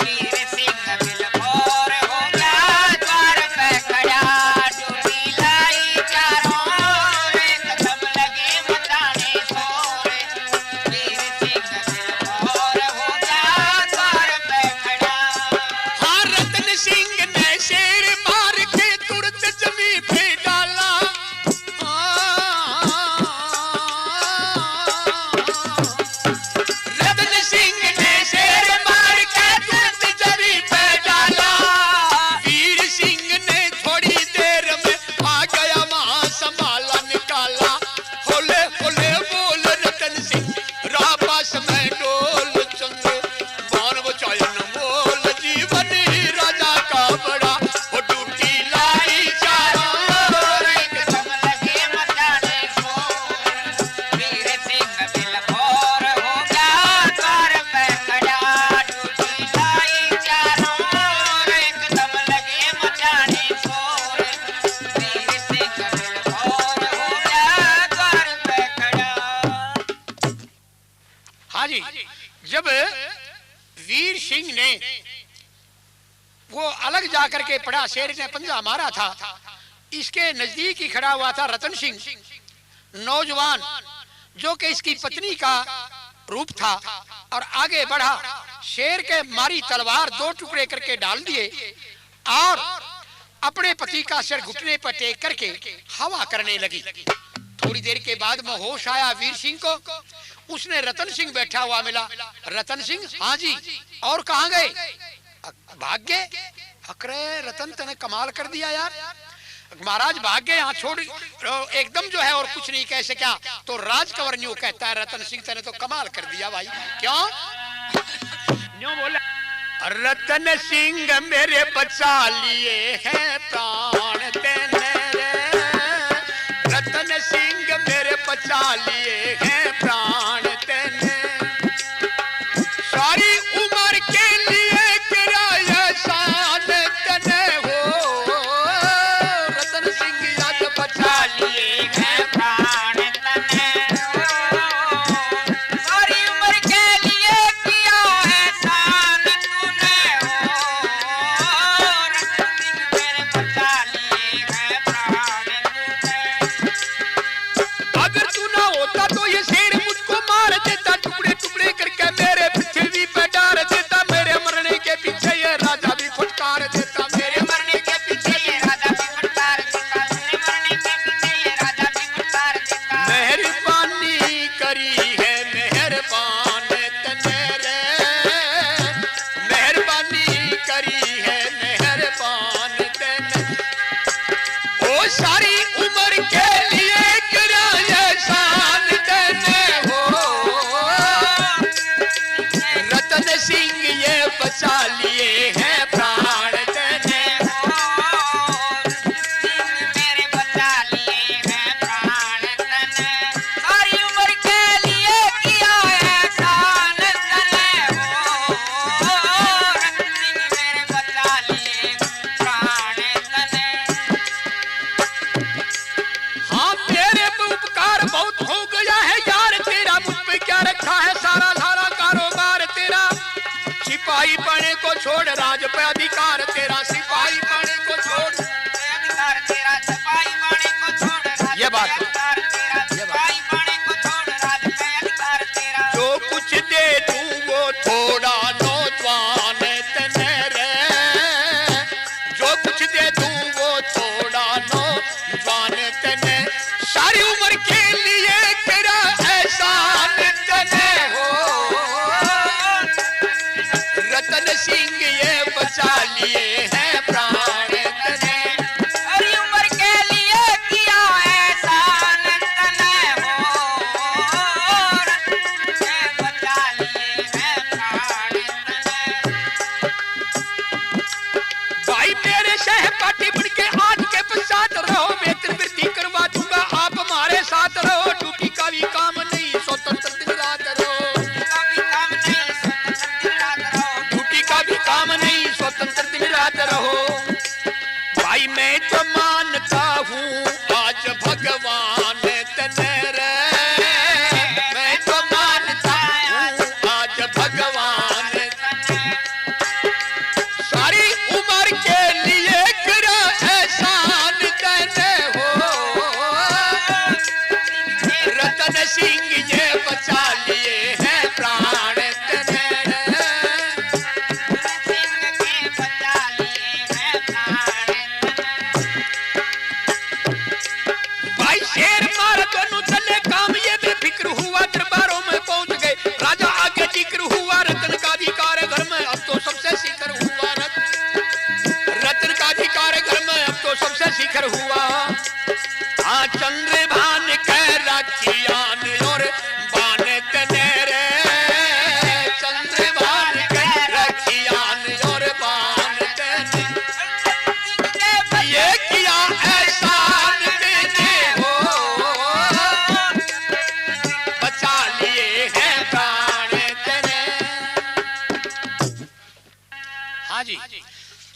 वीर सिंह बिलखोर हो गया द्वार पे खड़ा। ड्यूटी लाई जारो एकदम लगे मचाने शोर। वीर सिंह बिलखोर हो गया द्वार पे खड़ा। हाँ रतन सिंह ने शेर मार के तुरंत जमीन पे डाला। रतन सिंह ने शेर मार के तुरंत जमीन पे डाला। वीर सिंह ने थोड़ी देर में आ गया वहां संभाला निकाला। होले होले बोल रतन सिंह राह पास में डोल चंग बाण बचायन बोल जीवन ही राजा का बड़ा। वो ड्यूटी लाई चारों एकदम लगे मचाने शोर। वीर सिंह बिलखोर हो गया द्वार पे खड़ा। ड्यूटी लाई चारों एकदम लगे मचाने शोर। वीर सिंह बिलखोर हो गया द्वार पे खड़ा। हाँ जी, जब वीर सिंह ने वो अलग जाकर के पड़ा, शेर ने पंजा मारा था, इसके नजदीक ही खड़ा हुआ था रतन सिंह, नौजवान जो कि इसकी पत्नी का रूप था, और आगे बढ़ा। शेर के मारी तलवार दो टुकड़े करके डाल दिए और अपने पति का सिर घुटने पर टेक करके हवा करने लगी। थोड़ी देर के बाद में होश आया वीर सिंह को। उसने रतन सिंह बैठा हुआ मिला। रतन सिंह, हाँ जी, और कहाँ गए? भाग गए? अरे रतन तने कमाल कर दिया यार, महाराज भाग गए, यहाँ छोड़ एकदम जो है और कुछ नहीं कह सका। तो राजकंवर न्यू कहता है रतन सिंह तने तो कमाल कर दिया भाई। क्यों न्यू बोला? रतन सिंह मेरे बचा लिए हैं प्राण तेने रे। रतन सिंह मेरे बचा लिए हैं प्राण तेने। सारी उम्र के लिए किराया शान तने हो। रतन सिंह याद बचा लिए हैं प्राण तने सारी उम्र के लिए किया है शान तूने हो। रतन सिंह मेरे बचा लिए हैं प्राण तूने। अगर तू ना होता तो ये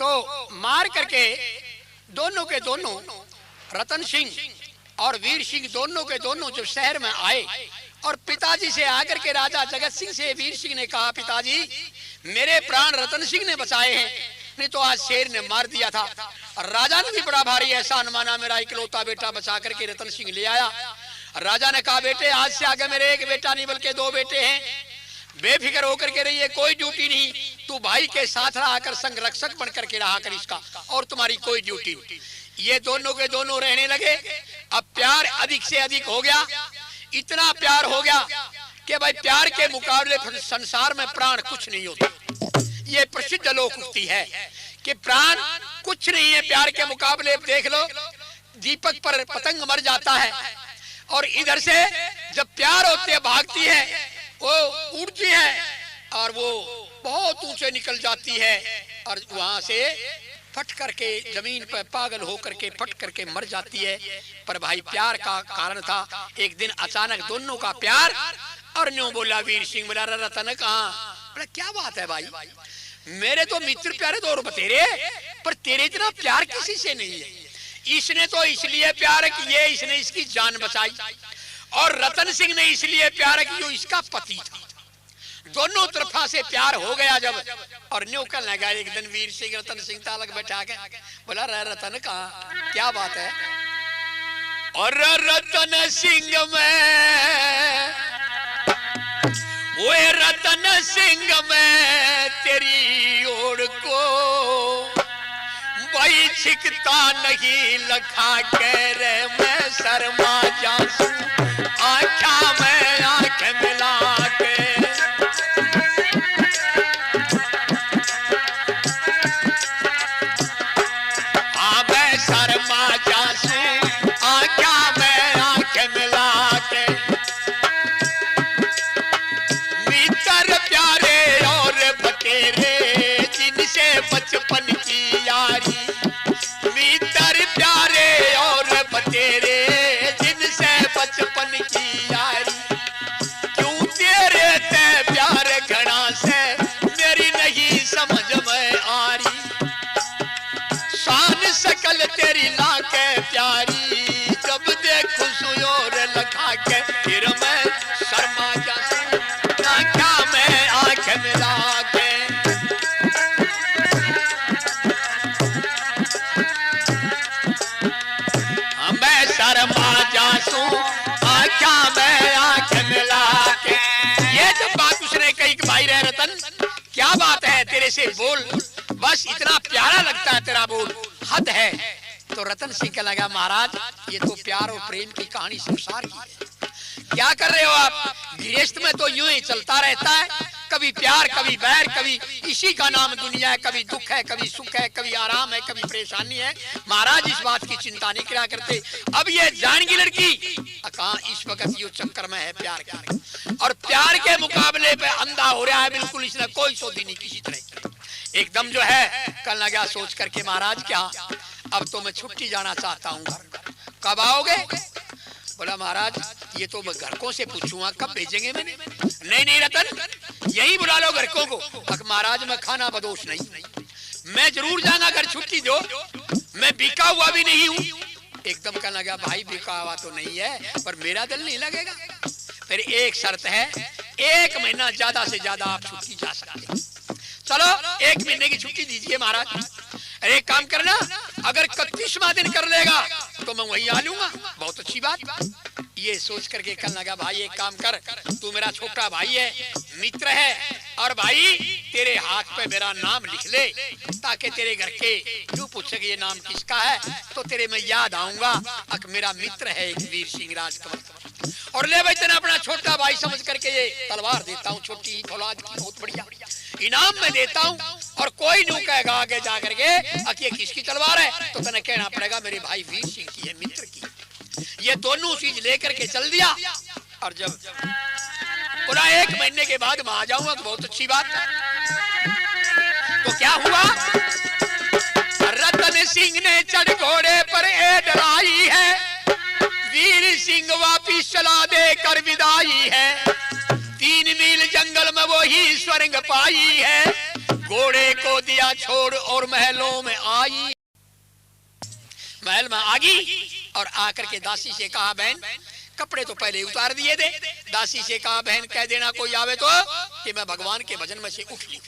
तो मार करके दोनों के दोनों रतन सिंह और वीर सिंह दोनों के दोनों जब शहर में आए और पिताजी से आकर के राजा जगत सिंह से वीर सिंह ने कहा, पिताजी मेरे प्राण रतन सिंह ने बचाए हैं, नहीं तो आज शेर ने मार दिया था। और राजा ने भी बड़ा भारी एहसान माना, मेरा इकलौता बेटा बचा करके रतन सिंह ले आया। राजा ने कहा, बेटे आज से आगे मेरे एक बेटा नहीं बल्कि 2 बेटे हैं, बेफिक्र होकर के रहिए, कोई ड्यूटी नहीं, तू भाई के साथ रहा कर, संग रक्षक बन करके रहा कर इसका, और तुम्हारी कोई ड्यूटी नहीं। ये दोनों के दोनों रहने लगे। अब प्यार अधिक से अधिक हो गया, इतना प्यार हो गया कि भाई प्यार के मुकाबले संसार में प्राण कुछ नहीं होता। ये प्रसिद्ध लोकोक्ति है कि प्राण कुछ नहीं है प्यार के मुकाबले। देख लो दीपक पर पतंग मर जाता है और इधर से जब प्यार होते भागती है वो उड़ती है और वो बहुत ऊंचे निकल जाती है और वहां से फट करके जमीन पर पागल होकर के फट करके मर जाती है। पर भाई प्यार का कारण था। एक दिन अचानक दोनों का प्यार, और न्यू बोला वीर सिंह, बोला रतन कहाँ? बोला क्या बात है भाई, मेरे तो मित्र प्यारे तो और बतेरे, पर तेरे इतना प्यार किसी से नहीं है। इसने तो इसलिए प्यार किए, इसने इसकी जान बचाई, और रतन सिंह ने इसलिए प्यार किया, इसका पति था। दोनों तरफा से प्यार हो गया जब, और न्यू कहने लगा एक दिन वीर सिंह रतन सिंह तालक बैठा के, बोला रतन कहाँ, क्या बात है? और रतन सिंह में, वो रतन सिंह में तेरी ओर को भाई छिकता नहीं लखा के रे, मैं शर्मा जासू आँखा में आँख मिला के। शर्मा जासू आँखा में आँख मिला के, मित्र प्यारे और बतेरे जिनसे बचपन की यारी, मित्र प्यारे और बतेरे जिनसे बचपन की यारी, क्यों तेरे ते प्यार घड़ा से मेरी नहीं समझ में आ रही, शान सकल तेरी लाके प्यारी, जब देखूं सुयोर लखा के, फिर मैं शर्मा जासू आँखा में आँख मिला के। मैं शर्मा जासू आँखा में आँख मिला के। ये जब बात उसने कही कि भाई रे रतन क्या बात है, तेरे से बोल, बस इतना प्यारा लगता है तेरा बोल, हद है। तो रतन सिंह का लगा, महाराज ये तो प्यार और प्रेम की कहानी संसार की है, क्या कर रहे हो आप? गृहस्थ में तो यूं ही चलता रहता है, कभी प्यार कभी बैर, कभी इसी का नाम दुनिया है, कभी दुख है कभी सुख है, कभी आराम है कभी परेशानी है। महाराज इस बात की चिंता नहीं किया करते। अब ये जानेगी लड़की कहाँ इस वक्त ये चक्कर में है प्यार का, और प्यार के मुकाबले पे अंधा हो रहा है बिल्कुल, इसने कोई सोधी नहीं किसी तरह। एकदम जो है कल लगा सोच करके, महाराज क्या अब तो मैं छुट्टी जाना चाहता हूँ घर, कब आओगे? बोला महाराज ये तो मैं घरकों से पूछूंगा कब भेजेंगे मैंने। नहीं रतन यही बुला लो घरकों को। महाराज मैं खाना बदोश नहीं, मैं जरूर जाना घर, छुट्टी दो, मैं बिका हुआ भी नहीं हूँ। एकदम कहने लगा भाई बिका हुआ तो नहीं है पर मेरा दिल नहीं लगेगा। फिर एक शर्त है, 1 महीना ज्यादा से ज्यादा आप छुट्टी जा सकते हैं। चलो 1 महीने की छुट्टी दीजिए महाराज। अरे एक काम करना, अगर 31वां दिन कर लेगा तो मैं वहीं आ लूंगा। बहुत अच्छी बात। ये सोच करके कहने लगा भाई एक काम कर, तू मेरा छोटा भाई है, मित्र है, और भाई तेरे हाथ पे मेरा नाम लिख ले ताकि तेरे घर के क्यों पूछेंगे ये नाम किसका है तो तेरे में याद आऊंगा अक मेरा मित्र है एक वीर सिंह राजकमल। और ले भाई तेना अपना छोटा भाई समझ करके ये तलवार देता हूँ, छोटी फौलाद की, बहुत बढ़िया इनाम में देता हूँ। और कोई नहीं कहेगा आगे जा करके ये किसकी तलवार है तो तेने कहना पड़ेगा मेरे भाई वीर सिंह की है, मित्र की। ये दोनों चीज लेकर के चल दिया। और जब पूरा 1 महीने के बाद मैं आ जाऊंगा तो बहुत अच्छी बात। तो क्या हुआ, रतन सिंह ने चढ़ घोड़े पर डराई है, वीर सिंह वापिस चला दे कर विदाई है। 3 मील जंगल में वो ही स्वर्ग पाई है, घोड़े को दिया छोड़ और महलों में आई। महल में आ गई और आकर के दासी से कहा बहन कपड़े तो पहले उतार दिए थे। दासी से कहा बहन कह देना कोई आवे तो कि मैं भगवान के भजन में से उठ ली।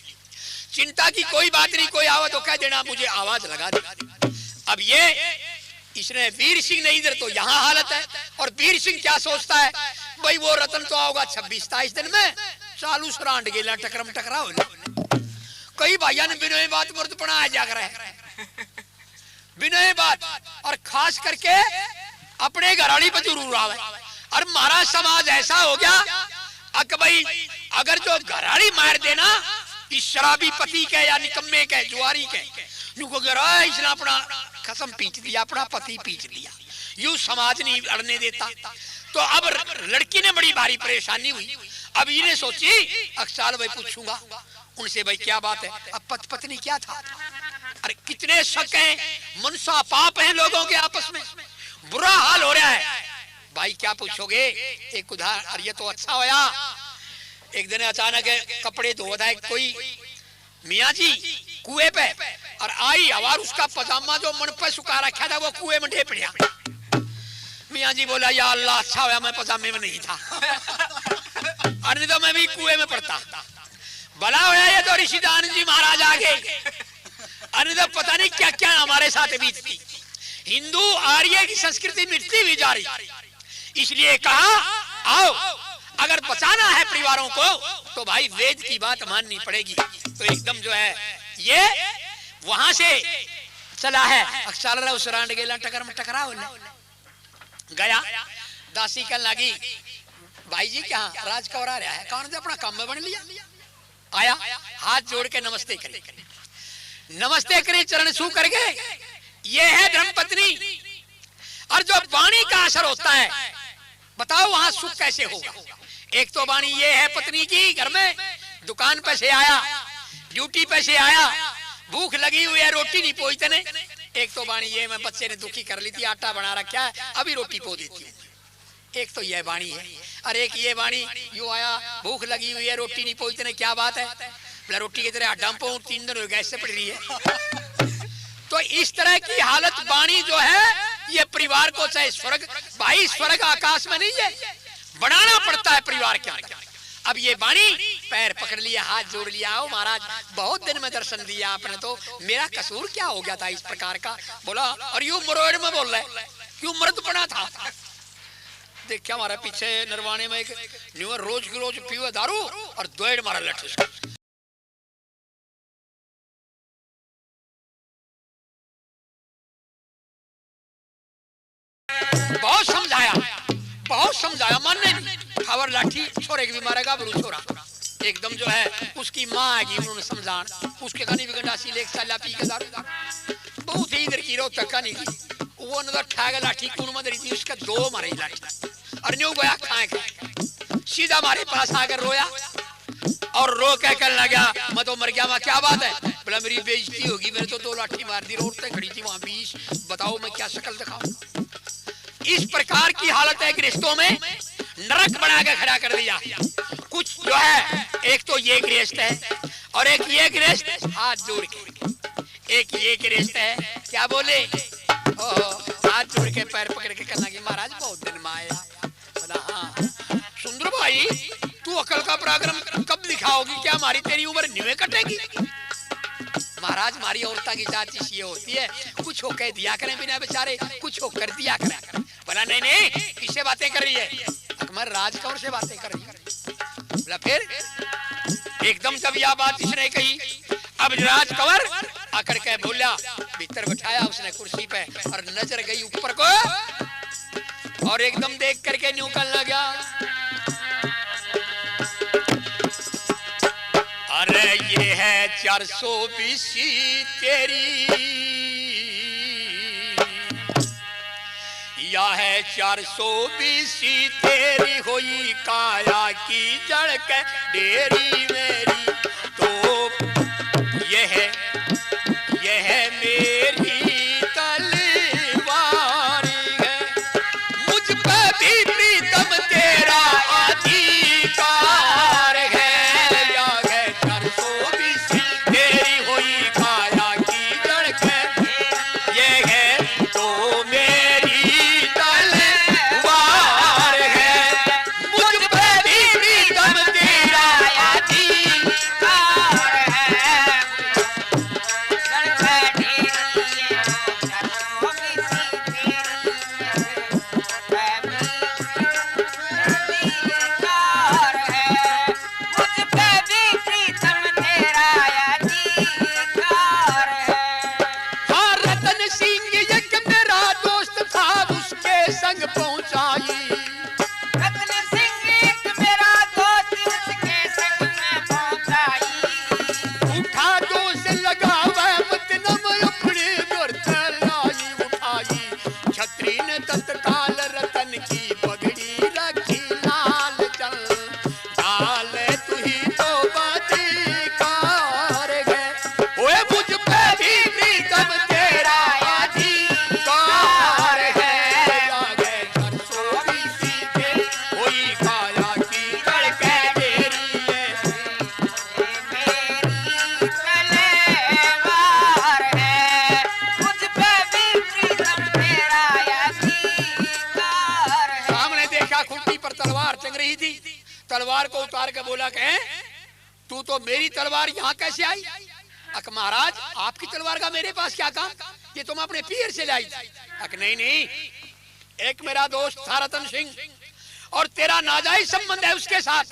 चिंता की कोई बात नहीं, कोई आवे तो कह देना मुझे आवाज लगा दे। अब ये इसने वीर सिंह ने इधर तो यहाँ हालत है और वीर सिंह क्या सोचता है भाई वो रतन तो आओगा 26-27 दिन में चालू सरांड गेला टकरम टकराओ। कई भाइयों ने बिना बात मुर्द पढ़ा जाग रहा है बिना बात और खास करके अपने घराड़ी पर जरूर आवे। और हमारा समाज ऐसा हो गया अक भाई अगर जो घराड़ी मार देना इस शराबी पति के या निकम्मे के जुआरी के इसने अपना कसम पीच दिया, अपना पति पीच लिया, यूं समाज नहीं अड़ने देता। तो अब लड़की ने बड़ी भारी परेशानी हुई। अब इन्हें सोची अक्साल भाई पूछूंगा उनसे भाई क्या बात है। अब पत्नी क्या था, अरे कितने शक हैं, मनसा पाप हैं लोगों के आपस में, बुरा हाल हो रहा है। भाई क्या पूछोगे, एक उदाहरण। और ये तो अच्छा होया एक दिन अचानक कपड़े धो रहा है कोई मियाँ जी कुएं पे और आई हवा उसका पजामा जो मन पे सुखा रखा था वो कुएं में ढेप गया। मियाँ जी बोला या अल्लाह अच्छा होया मैं पजामे में नहीं था और नहीं तो मैं भी कुएं में पड़ता। भला होया ये तो ऋषिदान जी महाराज आ गए, अरे तो पता नहीं क्या क्या हमारे साथ बीतती। हिंदू आर्य की संस्कृति मिटती भी जा रही, इसलिए कहा आओ अगर बचाना है परिवारों को तो भाई वेद की बात माननी पड़ेगी। तो एकदम जो है ये वहां से चला है अक्सर उस रांड गेला टकर में टकरा गया। दासी कहने लगी भाई जी क्या राज कौर आ रहा है, कौन से अपना काम में बन लिया। आया हाथ जोड़ के नमस्ते करे, नमस्ते करे चरण छू करके। ये है धर्मपत्नी। और जो वाणी का असर होता है बताओ वहां सुख कैसे होगा। एक तो वाणी ये है पत्नी की, घर में दुकान पे से आया, ड्यूटी पे से आया, भूख लगी हुई है रोटी नहीं पहुंचते ने। एक तो वाणी ये मैं बच्चे ने दुखी कर ली थी आटा बना रखा है अभी रोटी पो देती हूँ। एक तो यह वाणी है। और एक ये वाणी यू आया भूख लगी हुई है रोटी नहीं पहुंचते ने, क्या बात है बोला रोटी की तरह डंप 3 दिन हो गए ऐसे पड़ रही है। तो इस तरह की हालत वाणी जो है ये परिवार को चाहे स्वर्ग, भाई स्वर्ग आकाश में नहीं है, बनाना पड़ता है परिवार के अंदर। अब ये वाणी पैर पकड़ लिया हाथ जोड़ लिया, आओ महाराज बहुत दिन में दर्शन दिया आपने तो मेरा कसूर क्या हो गया था इस प्रकार का। बोला और यूं मरोड़ में बोल रहे क्यों मर्द बना था। देखा हमारे पीछे नरवाने में एक न्यूअर रोज की रोज पीवे दारू और दोड़ मारा लठ। बहुत समझाया मानने नहीं। खबर लाठी छोरे की भी मारेगा बरू छोरा। एकदम जो है उसकी माँ आएगी उन्होंने समझान, उसके कनी भी गंडासी लेक साला पी के दारू बहुत ही इधर की रो तक नहीं की वो नजर ठागे लाठी कौन मदरी थी उसका 2 मारे लाठी और न्यू गया खाए सीधा हमारे पास आकर रोया और रो कह कर लगा मैं तो मर गया। मैं क्या बात है बोला मेरी बेइज्जती होगी, मैंने तो 2 लाठी मार दी, रोड पे खड़ी थी वहां 20, बताओ मैं क्या शक्ल दिखाऊं। इस प्रकार की हालत है कि रिश्तों में नरक बना के खड़ा कर दिया। कुछ जो है एक तो ये गृहस्थ है और एक ये गृहस्थ हाथ जोड़ के, एक ये गृहस्थ है क्या बोले हाथ जोड़ के पैर पकड़ के कहना कि महाराज बहुत दिन में आया। बोला हाँ सुंदर भाई तू अकल का पराक्रम कब दिखाओगी, क्या हमारी तेरी उम्र न्यूए कटेगी। महाराज हमारी औरता की जात ये होती है कुछ हो कह दिया करें बिना बेचारे कुछ हो कर दिया करें। बोला नहीं नहीं किससे बातें कर रही है, अकबर राजकौर से बातें कर रही है। बोला फिर एकदम जब यह बात इसने कही अब राजकौर आकर के बोला भीतर बिठाया उसने कुर्सी पे और नजर गई ऊपर को और एकदम देख करके न्यू करने लगा अरे ये है 420 तेरी या है 420 तेरी होई काया की जड़ के डेरी मेरी तो यह है मेरी तलवार है मुझ पे भी प्रीतम तेरा अधिकार है या है 420 तेरी बोला कहें तू तो मेरी तलवार यहाँ कैसे आई? अक महाराज आपकी तलवार का मेरे पास क्या काम, ये तुम अपने पीर से लाई। अक नहीं नहीं, एक मेरा दोस्त था रतन सिंह और तेरा नाजायज संबंध है उसके साथ,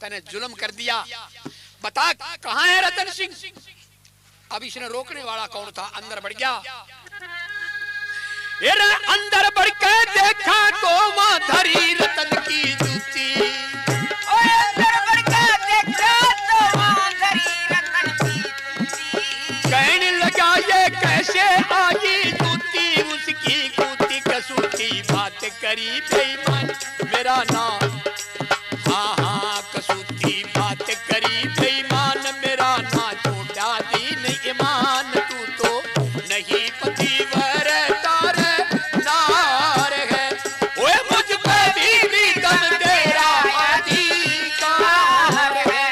तने जुल्म कर दिया, बता कहाँ है रतन सिंह? अब इसने रोकने वाला कौन था? अंदर बढ़ गया, अंदर बढ़ के देखा तो वहां धरी रतन की जूती। अंदर बढ़ के देखा तो वहां धरी रतन की जूती। कहने लगा ये कैसे आई जूती, उसकी जूती कसूती बात करी बेईमान मेरा नाम, हाँ हाँ कसूती बात करी बेईमान मेरा ना, छोड़ा दीन ईमान तू तो नहीं पतिवर तारे नार है, ओए मुझ पे भी दम तेरा अधिकार है।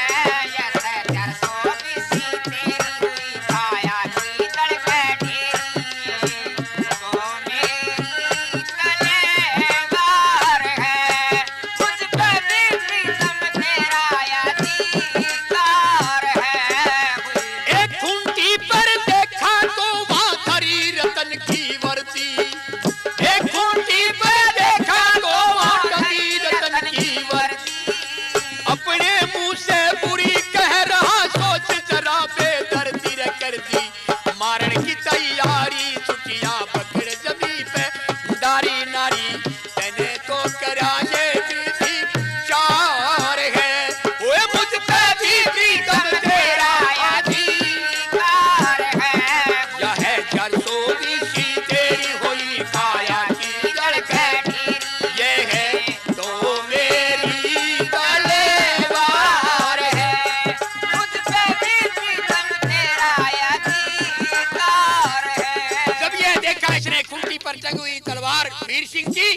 तलवार वीर सिंह की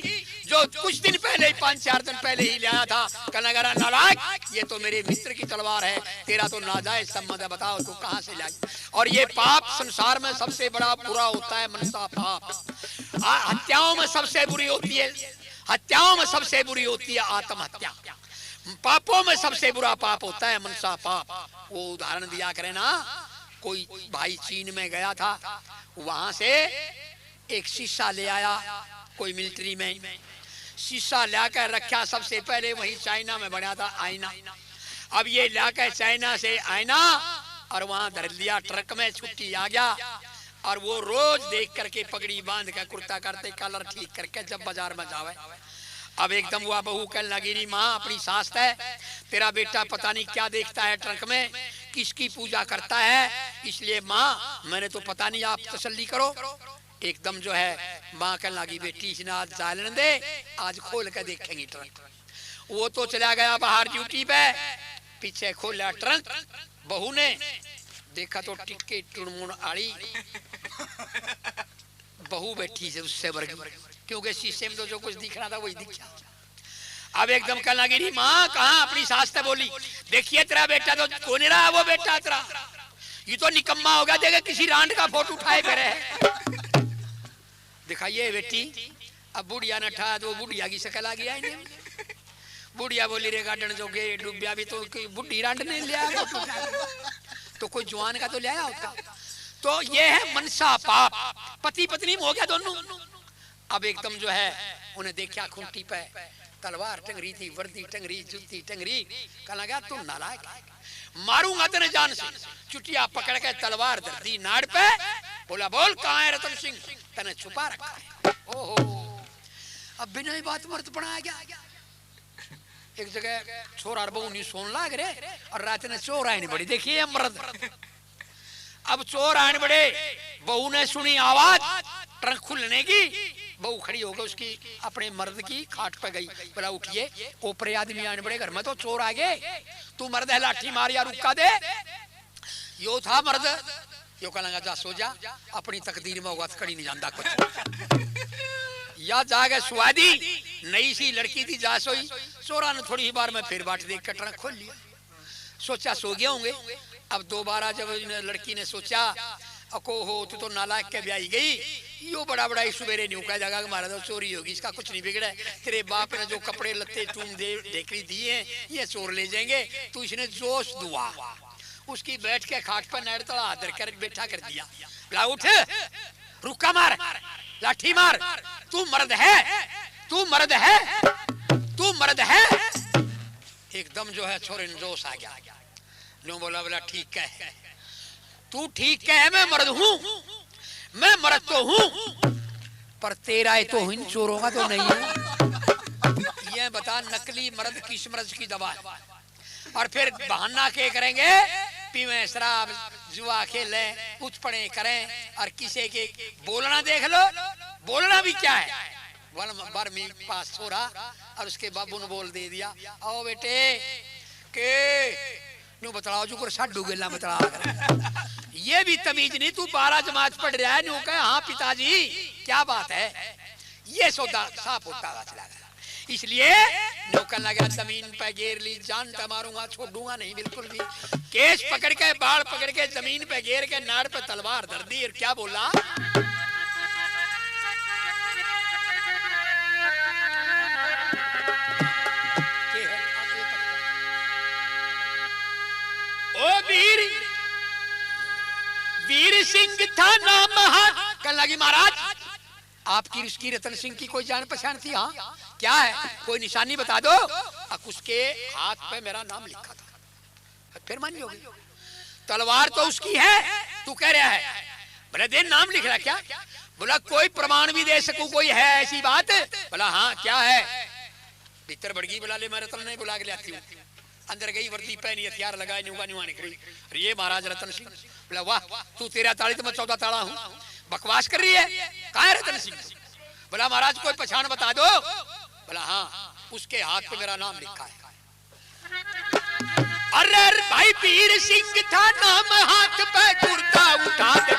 जो कुछ दिन पहले 5-4 दिन पहले ही लाया था, कहने लगा नालायक ये तो मेरे मित्र की तलवार है, तेरा तो नाजायज संबंध है, बताओ तू कहां से लाई? और ये पाप संसार में सबसे बड़ा बुरा होता है मनसा पाप। हत्याओं में सबसे बुरी होती है, हत्याओं में सबसे बुरी होती है आत्महत्या। पापों में सबसे बुरा पाप होता है मनसा पाप। वो उदाहरण दिया करे ना, कोई भाई चीन में गया था, वहां से एक शीशा ले आया, कोई मिलिट्री में शीशा लाकर रखा, सबसे पहले वही चाइना में बना था आईना। अब ये लाकर चाइना से आईना और वहां धर लिया ट्रक में, छुट्टी आ गया और वो रोज देख करके पगड़ी बांध कर कुर्ता करते कलर ठीक करके जब बाजार में जावे, अब एकदम हुआ बहू कल लगी माँ अपनी सास है, तेरा बेटा पता नहीं क्या देखता है ट्रक में, किसकी पूजा करता है, इसलिए माँ मैंने तो पता नहीं, आप तसल्ली करो। एकदम जो है माँ कहने लगी बेटी इसने आज जालन दे, आज खोल कर देखेंगी ट्रक। वो तो चला गया बाहर ड्यूटी पे, पीछे खोला ट्रक, बहू ने देखा तो टिक्के टुड़मुड़ आड़ी बहू बैठी से उससे वर्ग, क्योंकि शीशे में तो जो कुछ दिख रहा था वही दिखा। अब एकदम कहने लगी माँ कहाँ अपनी सास से बोली, देखिए तेरा बेटा तो कौन रहा, वो बेटा तेरा ये तो निकम्मा हो गया, देखे किसी रांड का फोटो उठाए करे दिखाइए बेटी। अब बुढ़िया ने ठा तो बुढ़िया की शकल आ गया, बुढ़िया बोली रे गार्डन जो गे डूबिया भी तो बुढ़ी रांड ने लिया तो कोई जवान का तो लिया होता। तो ये है मनसा पाप, पति पत्नी में हो गया दोनों। अब एकदम जो है उन्हें देखा खूंटी पे तलवार टंगरी थी, वर्दी टंगरी, जूती टंगरी, कहने लगा तू नालायक मारूंगा तेरे जान से। चुटिया पकड़ के तलवार धर दी नाड़ पे, बोला बोल कहाँ है रतन सिंह, तने छुपा रखा है। ओहो अब बिना ही बात मर्द पड़ा गया। एक जगह छोरा और बहू नहीं सोन लाग रहे और रात ने चोर आने बड़ी, देखिए मर्द। अब चोर आने बड़े, बहू ने सुनी आवाज ट्रक खुलने की, बहू खड़ी हो गई उसकी अपने मर्द की खाट पे गई, बोला उठिए ऊपरे आदमी आने बड़े घर में, तो चोर आ गए, तू मर्द है लाठी मार या रुका दे। यो था मर्द, यो कहना जा सो जा, अपनी तकदीर में होगा खड़ी नहीं जानता कुछ। या जागे सुआदी नई सी लड़की थी जा सोई, चोरा ने थोड़ी ही बार में फिर बाट देख कर ट्रक खोल लिया, सोचा सो गए होंगे। अब दोबारा जब लड़की ने सोचा अको हो तू तो नालायक के ब्याही गई, यो बड़ा बड़ा ही सवेरे न्यू का जाएगा हमारा तो चोरी होगी, इसका कुछ नहीं बिगड़ा है। तेरे बाप ने जो कपड़े लत्ते टूम देखरी दिए ये चोर ले जाएंगे। तू इसने जोश दुआ उसकी बैठ के खाट पर नैर तला आदर कर बैठा कर दिया। ला उठ, रुक्का मार, लाठी मार, तू मर्द है, तू मर्द है, तू मर्द है। एकदम जो है छोरे जोश आ गया। नो बोला बोला ठीक है, तू ठीक है, मैं मर्द हूं, मैं मर्द तो हूं, पर तेरा है तो इन चोरों का तो नहीं है। ये बता नकली मर्द किस मर्द की दवा है? और फिर बहाना के करेंगे पीवे शराब जुआ खेले कुछ पड़े करें और किसी के बोलना देख लो। बोलना भी क्या है, बार में पास छोड़ा और उसके बाबू ने बोल दे दिया आओ बेटे के न्यू बतलाओ जो कर साडू गेला बतला कर। ये भी तमीज नहीं, तू 12 जमात पढ़ रहा है, न्यू कहे हाँ पिताजी क्या बात है। ये सौदा साफ होता चला गया। इसलिए नौकर लगा जमीन पे घेर ली, जान पे मारूंगा छोड़ूंगा नहीं बिल्कुल भी। केस पकड़ के बाल पकड़ के जमीन पे घेर के नाड़ पे तलवार धर दी और क्या बोला ओ वीर, वीर सिंह था नाम कल लगी महाराज आपकी उसकी रतन सिंह की कोई जान पहचान थी? हाँ क्या है, कोई निशानी बता दो। अब उसके हाथ पे मेरा नाम लिखा था। फिर मानी होगी, तलवार तो उसकी है, तू कह रहा है बोले दे नाम लिख रहा क्या? बोला कोई प्रमाण भी दे सकूं, कोई है ऐसी बात? बोला हाँ क्या है? भीतर बढ़ गई, बोला ले मैं रतन नहीं बुला के ले आती हूँ। अंदर गई, वर्दी पहनी, हथियार लगाए, न्यूगा निकली। ये महाराज रतन सिंह। बोला वाह तू 13 ताली तो मैं 14 ताला हूँ, बकवास कर रही है, कहाँ है रतन सिंह? बोला महाराज कोई पहचान बता दो। बोला हाँ उसके हाथ पे मेरा नाम लिखा है। अरे भाई वीर सिंह था नाम, हाथ पे कुर्ता उठा दे